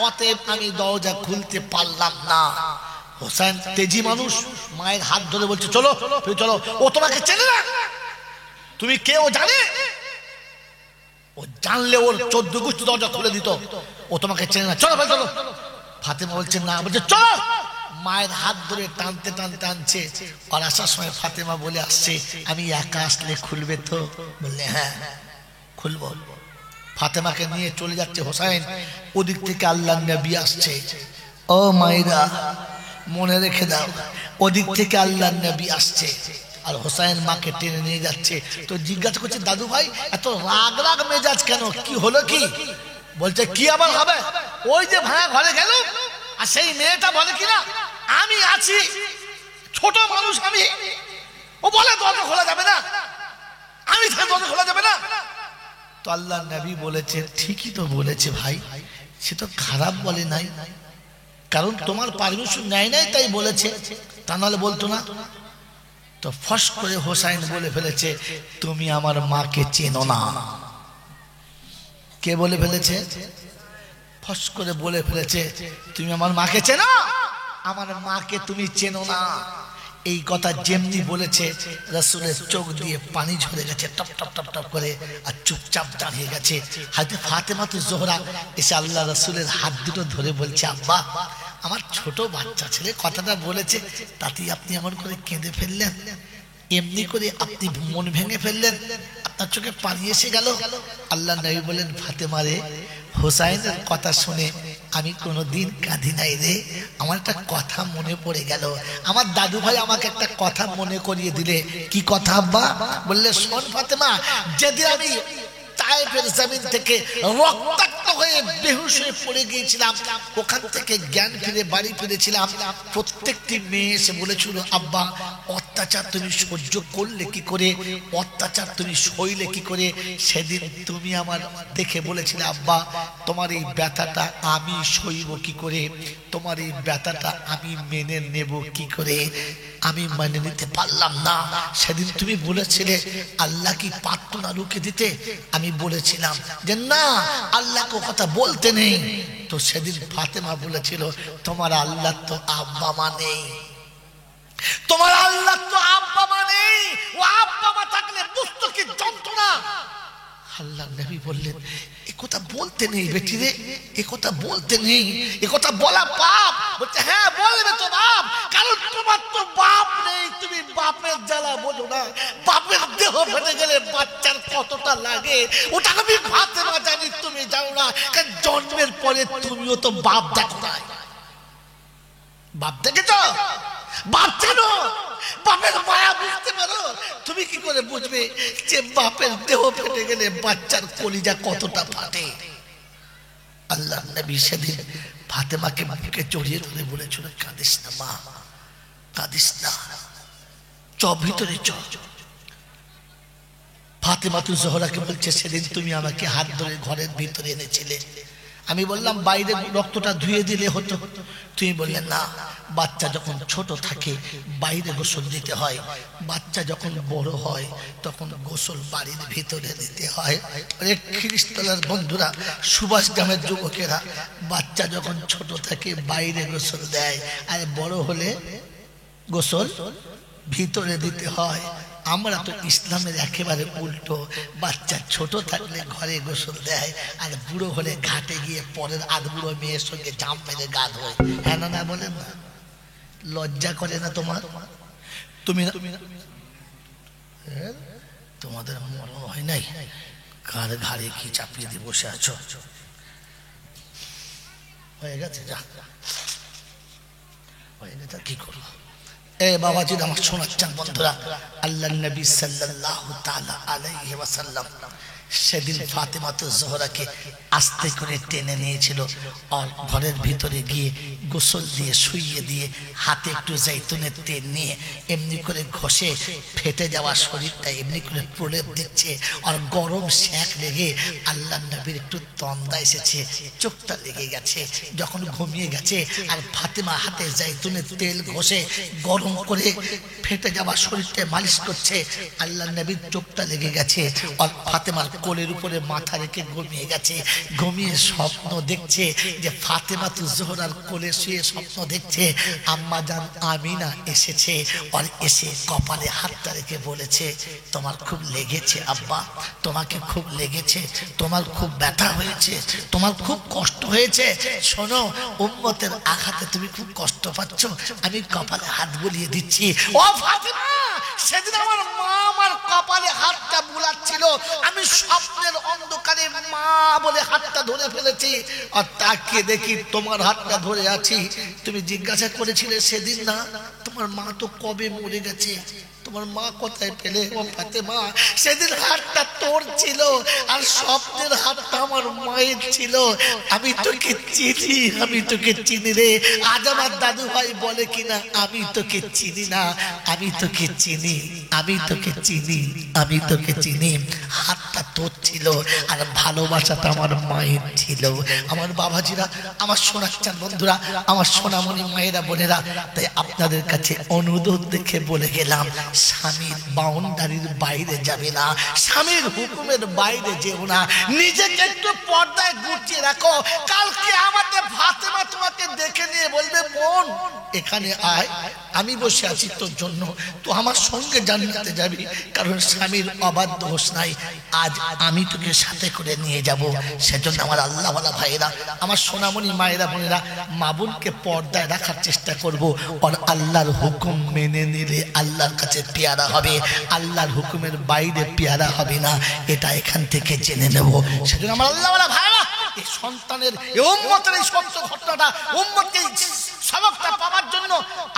অতএব আমি দরজা খুলতে পারলাম না। হোসেন তেজি মানুষ, মায়ের হাত ধরে বলছে চলো চলো। ও তোমাকে চেনে না, তুমি কে ও জানে? ও জানলে ওর 14 গোষ্ঠী দরজা খুলে দিত। ও তোমাকে চেনে না, চলো চলো। ফাতেমা বলছে না, বলছে চলো। মায়ের হাত ধরে টানতে টানছে। আর আসার সময় ফাতেমা বলে আসছে আমি একা আসলে খুলবে তো? বললে হ্যাঁ খুলবো। ফাতেমাকে নিয়ে চলে যাচ্ছে হোসাইন, ওদিক থেকে আল্লাহর নবী আসছে। ও মায়েরা মনে রেখে দাও, ওদিক থেকে আল্লাহর নবী আসছে, আর হোসাইন মাকে টেনে নিয়ে যাচ্ছে। তো জিজ্ঞাসা করছে দাদু ভাই এত রাগ মেজাজ কেন, কি হলো কি? বলছে কি আবার হবে, ওই যে ভাঙা ঘরে গেল, আর সেই মেয়েটা বলে কিনা আমি আছি, ছোট মানুষ আমি, ও বলে দরজা খোলা যাবে না, আমি দরজা খোলা যাবে না। তো আল্লাহ নবী বলেছে ঠিকই তো বলেছে ভাই, সে তো খারাপ বলে নাই, কারণ তোমার পারমিশন নেয় নাই তাই বলেছে, তা নাহলে বলতো না। তো ফস করে হোসাইন বলে ফেলেছে তুমি আমার মাকে চেনো না। কে বলে ফেলেছে? ফস করে বলে ফেলেছে তুমি আমার মাকে চেনো, আমার মাকে তুমি চেনো না। এই কথা যেমনি বলেছে রাসূলের চোখ দিয়ে পানি ঝরে গেছে টপ টপ টপ টপ করে, আর চুপচাপ দাঁড়িয়ে গেছে। হযরত ফাতেমা জোহরা এসে আল্লাহ রাসূলের হাত দুটো ধরে বলছে আব্বা আমার ছোট বাচ্চা ছেলে কথাটা বলেছে, তাতেই আপনি এমন করে কেঁদে ফেললেন, এমনি করে আপনি মন ভেঙে ফেললেন, আপনার চোখে পানি এসে গেল। আল্লাহ নবী বলেন ফাতেমা রে, হোসাইনের কথা শুনে আমি কোনোদিন কাঁদি নাই রে, আমার একটা কথা মনে পড়ে গেল। আমার দাদু ভাই আমাকে একটা কথা মনে করিয়ে দিলে। কি কথা আব্বা? বললে শোন ফাতেমা, যেদিন আমি তায়েফের জমিন থেকে রক্তাক্ত হয়ে বেহুশ হয়ে পড়ে গিয়েছিলাম। ওখান থেকে জ্ঞান ফিরে বাড়ি ফিরেছিলাম। প্রত্যেকটি মেয়ে এসে বলেছিল, আব্বা অত্যাচার তুমি সহ্য করলে কি করে, অত্যাচার তুমি সইলে কি করে? সেদিন তুমি আমার দেখে বলেছিলে, আব্বা তোমার এই ব্যথাটা আমি সইব কি করে, তোমার এই ব্যথাটা আমি মেনে নেব কি করে? আমি মেনে নিতে পারলাম না। সেদিন তুমি বলেছিলে আল্লাহ কি পারত না রুখে দিতে? আমি বলেছিলাম যে না, আল্লাহকে কথা বলতে নেই। তো সেদিন ফাতেমা বলেছিল, তোমার আল্লাহ তো আব্বা মা নেই, তোমার আল্লাহ তো আব্বা মা নেই, ও আব্বা মা থাকলে বুঝতো কি যন্ত্রণা। আল্লাহ নবী বললেন, এ কথা বলতে নেই বেটি রে, এ কথা বলতে নেই, এ কথা বলা পাপ। বলছে হ্যাঁ বলবে তো বাপ, কারণ তোমার তো বাপ নেই, তুমি বাপের জ্বালা বোঝো না। বাপের দেহ ফেটে গেলে বাচ্চার কতটা লাগে ওটা আমি ফাতেমা জানি, তুমি জানো না। কারণ জন্মের পরে তুমিও তো বাপ দেখো না। বাপ দেখেছ? বাপ জানো, বাপের মায়া বুঝতে পারো? তুমি কি করে বুঝবে যে বাপের দেহ ফেটে গেলে বাচ্চার কলিজা কতটা ফাটে? আল্লাহ নবী সেদিন ফাতেমাকে বুকে জড়িয়ে ধরে বলেছিল, কাঁদিস না মা, কাঁদিস না, চ ভিতরে চ। ফাতেমা তু জোহরাকে বলছে, সেদিন তুমি আমাকে হাত ধরে ঘরের ভিতরে এনেছিলে, আমি বললাম বাইরে রক্তটা ধুয়ে দিলে হতো। তুমি বললে না, বাচ্চা যখন ছোট থাকে বাইরে গোসল দিতে হয়, বাচ্চা যখন বড় হয় তখন গোসল বাড়ির ভিতরে দিতে হয়। খ্রিস্টানের বন্ধুরা, সুভাষ গ্রামের যুবকেরা, বাচ্চা যখন ছোট থাকে বাইরে গোসল দেয়, আর বড় হলে গোসল ভিতরে দিতে হয়। আমরা তো ইসলামের একেবারে উল্টো, বাচ্চা ছোট থাকলে ঘরে গোসল দেয়, আর বুড়ো হলে ঘাটে গিয়ে পরের আধবুড়ো মেয়ের সঙ্গে জাম মেরে গা ধোয়। হ্যাঁ না বলেন না? লজ্জা করে না তোমার? তুমি তোমাদের মরণ হয় নাই, কার ঘাড়ে কি চাপিয়ে দিয়ে বসে আছো? হয়ে গেছে, যা হয়ে গেছে, কি করবো? এ বাবাজি আমার শোনাচ্ছেন বন্ধুরা, আল্লাহ নবী সাল্লাল্লাহু তাআলা আলাইহি ওয়াসাল্লাম সেদিন ফাতেমা তো জোহরাকে আস্তে করে টেনে নিয়েছিল, আর ঘরের ভিতরে গিয়ে গোসল দিয়ে শুইয়ে দিয়ে হাতে একটু জাইতুনের তেল নিয়ে এমনি করে ঘষে ফেটে যাওয়া শরীরটা এমনি করে প্রলেপ দিচ্ছে। আর গরম শ্যাক লেগে আল্লাহ নবীর একটু তন্দা এসেছে, চোখটা লেগে গেছে। যখন ঘুমিয়ে গেছে আর ফাতেমা হাতে জাইতুনের তেল ঘষে গরম করে ফেটে যাওয়া শরীরটা মালিশ করছে, আল্লাহ নবীর চোখটা লেগে গেছে। আর ফাতেমার কোলের উপরে মাথা রেখে ঘুমিয়ে গেছে। ঘুমিয়ে স্বপ্ন দেখছে যে ফাতেমা তু জোহরার কোলে শুয়ে স্বপ্ন দেখছে আম্মা জান আমিনা এসেছে, আর এসে কপালে হাতটা রেখে বলেছে, তোমার খুব লেগেছে আব্বা, তোমাকে খুব লেগেছে, তোমার খুব ব্যথা হয়েছে, তোমার খুব কষ্ট হয়েছে। শোনো, উম্মতের আঘাতে তুমি খুব কষ্ট পাচ্ছ, আমি কপালে হাত বুলিয়ে দিচ্ছি। ও ফাতেমা, সেদিন আমার মা আমার কপালে হাতটা বুলাচ্ছিল, আমি স্বপ্নের অন্ধকারে মা বলে হাতটা ধরে ফেলেছি, আর তাকে দেখি তোমার হাতটা ধরে আছি। তুমি জিজ্ঞাসা করেছিলে সেদিন না, তোমার মা তো কবে মরে গেছে, তোমার মা কোথায় পেলে? ও ফাতেমা, সেদিন হাতটা তোর ছিল আর স্বপ্নের হাতটা আমার মায়ের ছিল। আমি তোকে চিনি, আমি তোকে চিনি রে। আজ আমার দাদু ভাই বলে কিনা আমি তোকে চিনি না, আমি তোকে চিনি, আমি তোকে চিনি, আমি তোকে চিনি। হাতটা তোর ছিল আর ভালোবাসাটা আমার মায়ের ছিল। আমার বাবাজিরা, আমার শোনাচ্ছেন বন্ধুরা, আমার সোনামণি মায়েরা বোনেরা, তাই আপনাদের কাছে অনুরোধ দেখে বলে গেলাম, স্বামীর বাউন্ডারির বাইরে যাবে না, স্বামীর হুকুমের বাইরে যেও না, নিজেকে একটু পর্দায় গুটিয়ে রাখো। কালকে আমাদের ফাতেমা তোমাকে দেখে নিয়ে বলবে, বোন এখানে আয়, আমি বসে আছি তোর জন্য, তো আমার সঙ্গে জান্নাতে যাবি, কারণ স্বামীর অবাধ্য হোস নাই, আজ আমি তোকে সাথে করে নিয়ে যাব। সেজন্য আমার আল্লাহওয়ালা ভাইয়েরা, আমার সোনামণি মায়েরা বোনেরা, মা বোনকে পর্দায় রাখার চেষ্টা করব। আর আল্লাহর হুকুম মেনে নিলে আল্লাহর কাছে পেয়ারা হবে, আল্লাহর হুকুমের বাইরে পেয়ারা হবে না, এটা এখান থেকে জেনে নেব। সেজন্য আমার আল্লাহওয়ালা ভাইয়েরা, এই সন্তানের এই উম্মতের এই সত্য ঘটনাটা উম্মতকে সবকটা পাওয়ার জন্য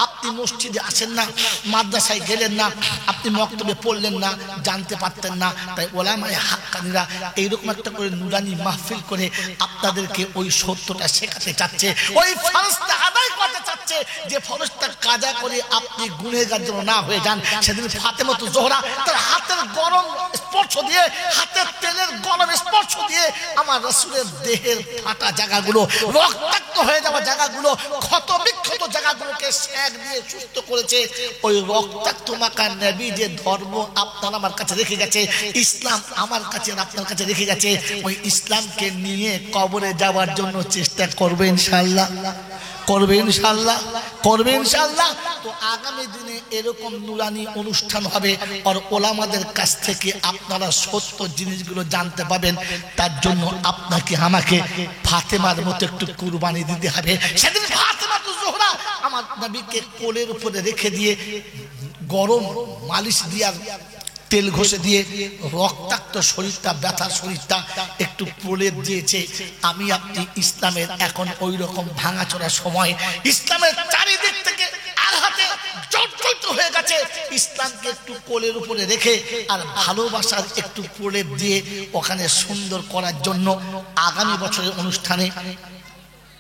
আপনি মসজিদে আসেন না, মাদ্রাসায় গেলেন না, আপনি মক্তবে পড়লেন না, জানতে পারতেন না। তাই ওলামায়ে হাক্কানিরা এইরকম একটা করে নুরানি মাহফিল করে আপনাদেরকে ওই সত্যটা শেখাতে চাচ্ছে, ওই ফরজটা আদায় করতে চাচ্ছে, যে ফরজটা কাজা করে আপনি গুনাহগার যেন না হয়ে যান। সেদিন ফাতেমা জোহরা তার হাতের গরম স্পর্শ দিয়ে, হাতের তেলের গরম স্পর্শ দিয়ে আমার রাসূলের দেহের ফাটা জায়গাগুলো, রক্তাক্ত হয়ে যাওয়া জায়গাগুলো, ক্ষত বিক্ষত জায়গাগুলোকে সেক দিয়ে সুস্থ করেছে। ওই রক্তাক্ত মাখা নবী যে ধর্ম আপনার আমার কাছে রেখে গেছে, ইসলাম আমার কাছে আর আপনার কাছে রেখে গেছে, ওই ইসলামকে নিয়ে কবরে যাওয়ার জন্য চেষ্টা করবে ইনশাআল্লাহ, করবে ইনশাআল্লাহ, করবে ইনশাআল্লাহ। তো আগামী দিনে এরকম নুরানি অনুষ্ঠান হবে, আর ওলামাদের কাছ থেকে আপনারা সত্য জিনিসগুলো জানতে পাবেন। তার জন্য আপনাকে আমাকে ফাতেমার মতো একটু কুরবানি দিতে হবে। সেদিন ফাতেমা জোহরা আমার নবীকে কোলের উপরে রেখে দিয়ে গরম মালিশ দিয়ে, তেল ঘষে দিয়ে রক্তাক্ত শরীরটা, ব্যথার শরীরটা একটু প্রলেপ দিয়েছে। আমি আপনি ইসলামের এখন ওই রকম ভাঙাচোরা সময়, ইসলামের চারিদিক থেকে আঘাতে জর্জরিত হয়ে গেছে। ইসলামকে একটু কোলের উপরে রেখে আর ভালোবাসার একটু প্রলেপ দিয়ে ওখানে সুন্দর করার জন্য আগামী বছরের অনুষ্ঠানে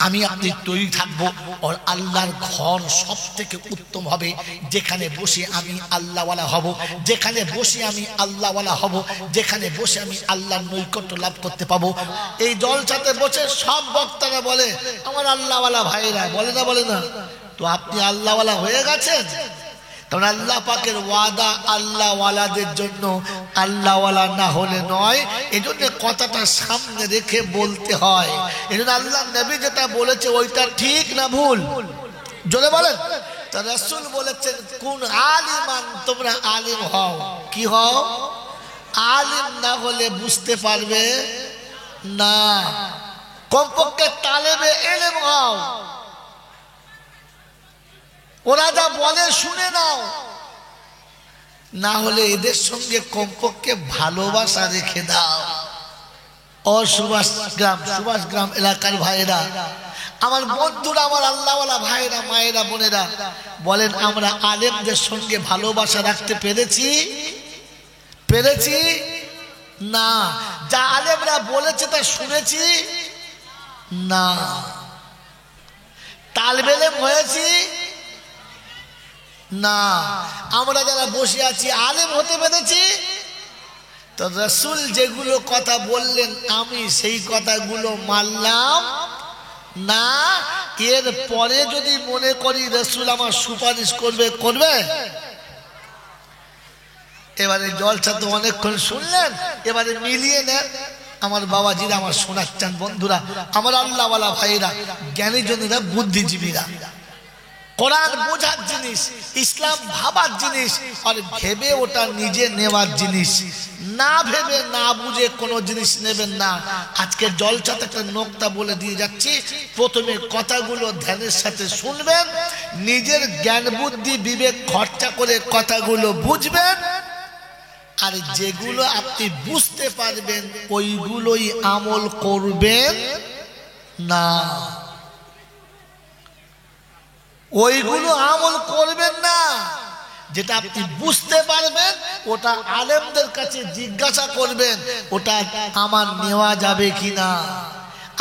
আমি আপনি তৈরি থাকবো। আর আল্লাহর ঘর সব থেকে উত্তম হবে যেখানে বসে আমি আল্লাহওয়ালা হব, যেখানে বসে আমি আল্লাহওয়ালা হব, যেখানে বসে আমি আল্লাহর নৈকট্য লাভ করতে পাবো। এই জলসাতে বসে সব বক্তারা বলে আমার আল্লাহওয়ালা ভাইরা, বলে না বলে না? তো আপনি আল্লাহওয়ালা হয়ে গেছেন। কারণ আল্লাহ পাকের ওয়াদা আল্লাহওয়ালাদের জন্য, আল্লাহওয়ালা না হলে নয়। এই জন্য কথাটা সামনে রেখে বলতে হয়। এই জন্য আল্লাহ নবী যেটা বলেছে ওইটা ঠিক না ভুল, জোরে বলেন। তা রাসূল বলেছেন কোন আলিমান, তোমরা আলিম হও। কি হও? আলিম না হলে বুঝতে পারবে না, কমপক্ষে তালেবে ইলম হও। ওরা যা বলে শুনে নাও, না হলে এদের সঙ্গে কমপক্ষে ভালোবাসা রেখে দাও। ও সুভাষগ্রাম এলাকার ভাইরা, আমার বন্ধুরা, আমার আল্লাহওয়ালা ভাইরা, মায়েরা, বোনেরা, বলেন আমরা আলেমদের সঙ্গে ভালোবাসা রাখতে পেরেছি? পেরেছি না। যা আলেমরা বলেছে তা শুনেছি না। তালেবে ইলম হয়েছি না। আমরা যারা বসে আছি আলেম হতে পেরেছি? তো রাসূল যেগুলো কথা বললেন আমি সেই কথাগুলো মানলাম না। এর পরে যদি মনে করি রাসূল আমার সুপারিশ করবে, করবে। এবারে জলসা তো অনেকক্ষণ শুনলেন, এবারে মিলিয়ে নেন। আমার বাবাজিরা, আমার শোনাচ্ছেন বন্ধুরা, আমার আল্লাহওয়ালা ভাইরা, জ্ঞানী জনেরা, বুদ্ধিজীবীরা, কোরআন বোঝার জিনিস, ইসলাম ভাবার জিনিস, আর ভেবে ওটা নিজে নেওয়ার জিনিস। না ভেবে না বুঝে কোনো জিনিস নেবেন না। আজকে জলসাতে একটা নোকতা বলে দিয়ে যাচ্ছি, প্রথমে কথাগুলো ধ্যানের সাথে শুনবেন, নিজের জ্ঞান বুদ্ধি বিবেক খরচা করে কথাগুলো বুঝবেন, আর যেগুলো আপনি বুঝতে পারবেন ওইগুলোই আমল করবেন না, ওইগুলো আমল করবেন না। যেটা আপনি বুঝতে পারবেন ওটা আলেমদের কাছে জিজ্ঞাসা করবেন, ওটা আমার নেওয়া যাবে কিনা।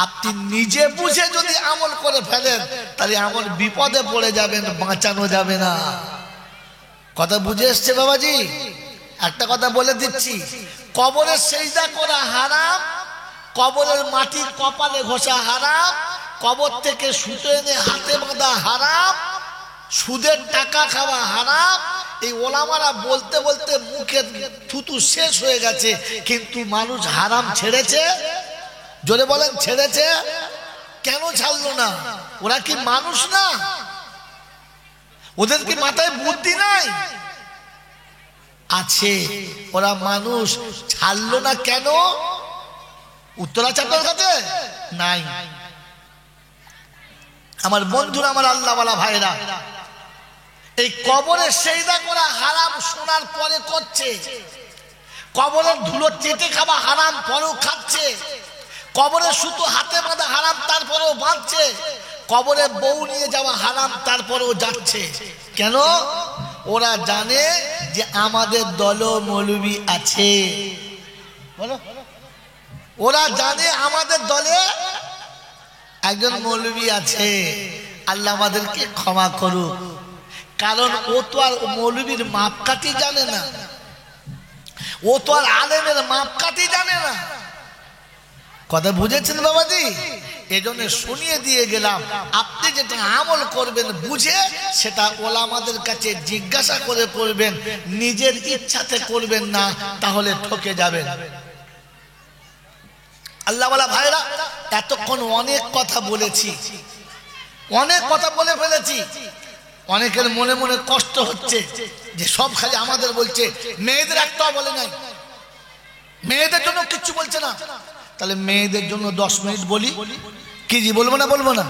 আপনি নিজে বুঝে যদি আমল করে ফেলেন তাহলে আমল বিপদে পড়ে যাবেন, বাঁচানো যাবে না। কথা বুঝে এসছে বাবাজি? একটা কথা বলে দিচ্ছি, কবরের সিজদা করা হারাম, কবরের মাটি কপালে ঘষা হারাম, কবর থেকে সুতো এনে হাতে বাঁধা হারাম, সুদের টাকা খাওয়া হারাম। এই ওলামারা বলতে বলতে মুখের থুতু শেষ হয়ে গেছে, কিন্তু মানুষ হারাম ছেড়েছে? জোরে বলেন, ছেড়েছে? কেন ছাড়লো না? ওরা কি মানুষ না? ওদের কি মাথায় বুদ্ধি নাই? আছে, ওরা মানুষ। ছাড়লো না কেন? উত্তর আছে আপনার কাছে? নাই। আমার বন্ধুরা, আমার আল্লাহওয়ালা ভাইরা, এই কবরের সিজদা করা হারাম শোনার পরে করছে, কবরের ধুলো চেটে খাওয়া হারাম পরেও খাচ্ছে, কবরের সুতো হাতে বাঁধা হারাম তারপরেও বাঁধছে, কবরে বউ নিয়ে যাওয়া হারাম, তারপরেও যাচ্ছে কেন? ওরা জানে যে আমাদের দলও মৌলবী আছে। বলো, ওরা জানে আমাদের দলে একজন মৌলবী আছে। আল্লাহ আমাদেরকে ক্ষমা করুক। কারণ ও তো আর মৌলবীর মাপকাঠি জানে না, ও তো আর আলেমের মাপকাঠি জানে না। কথা বুঝেছেন বাবাজি? এজন্য শুনিয়ে দিয়ে গেলাম, আপনি যেটা আমল করবেন বুঝে সেটা ওলামাদের কাছে জিজ্ঞাসা করে করবেন, নিজের ইচ্ছাতে করবেন না, তাহলে ঠকে যাবেন। আল্লাহওয়ালা ভাইরা, এতক্ষণ অনেক কথা বলেছি, অনেক কথা বলে ফেলেছি। অনেকের মনে মনে কষ্ট হচ্ছে যে সব খালি আমাদের বলছে, মেয়েদের একটাও বলে নাই, মেয়েদের জন্য কিচ্ছু বলছে না। তাহলে মেয়েদের জন্য 10 মিনিট বলি কি? জি বলবো না? বলবো না?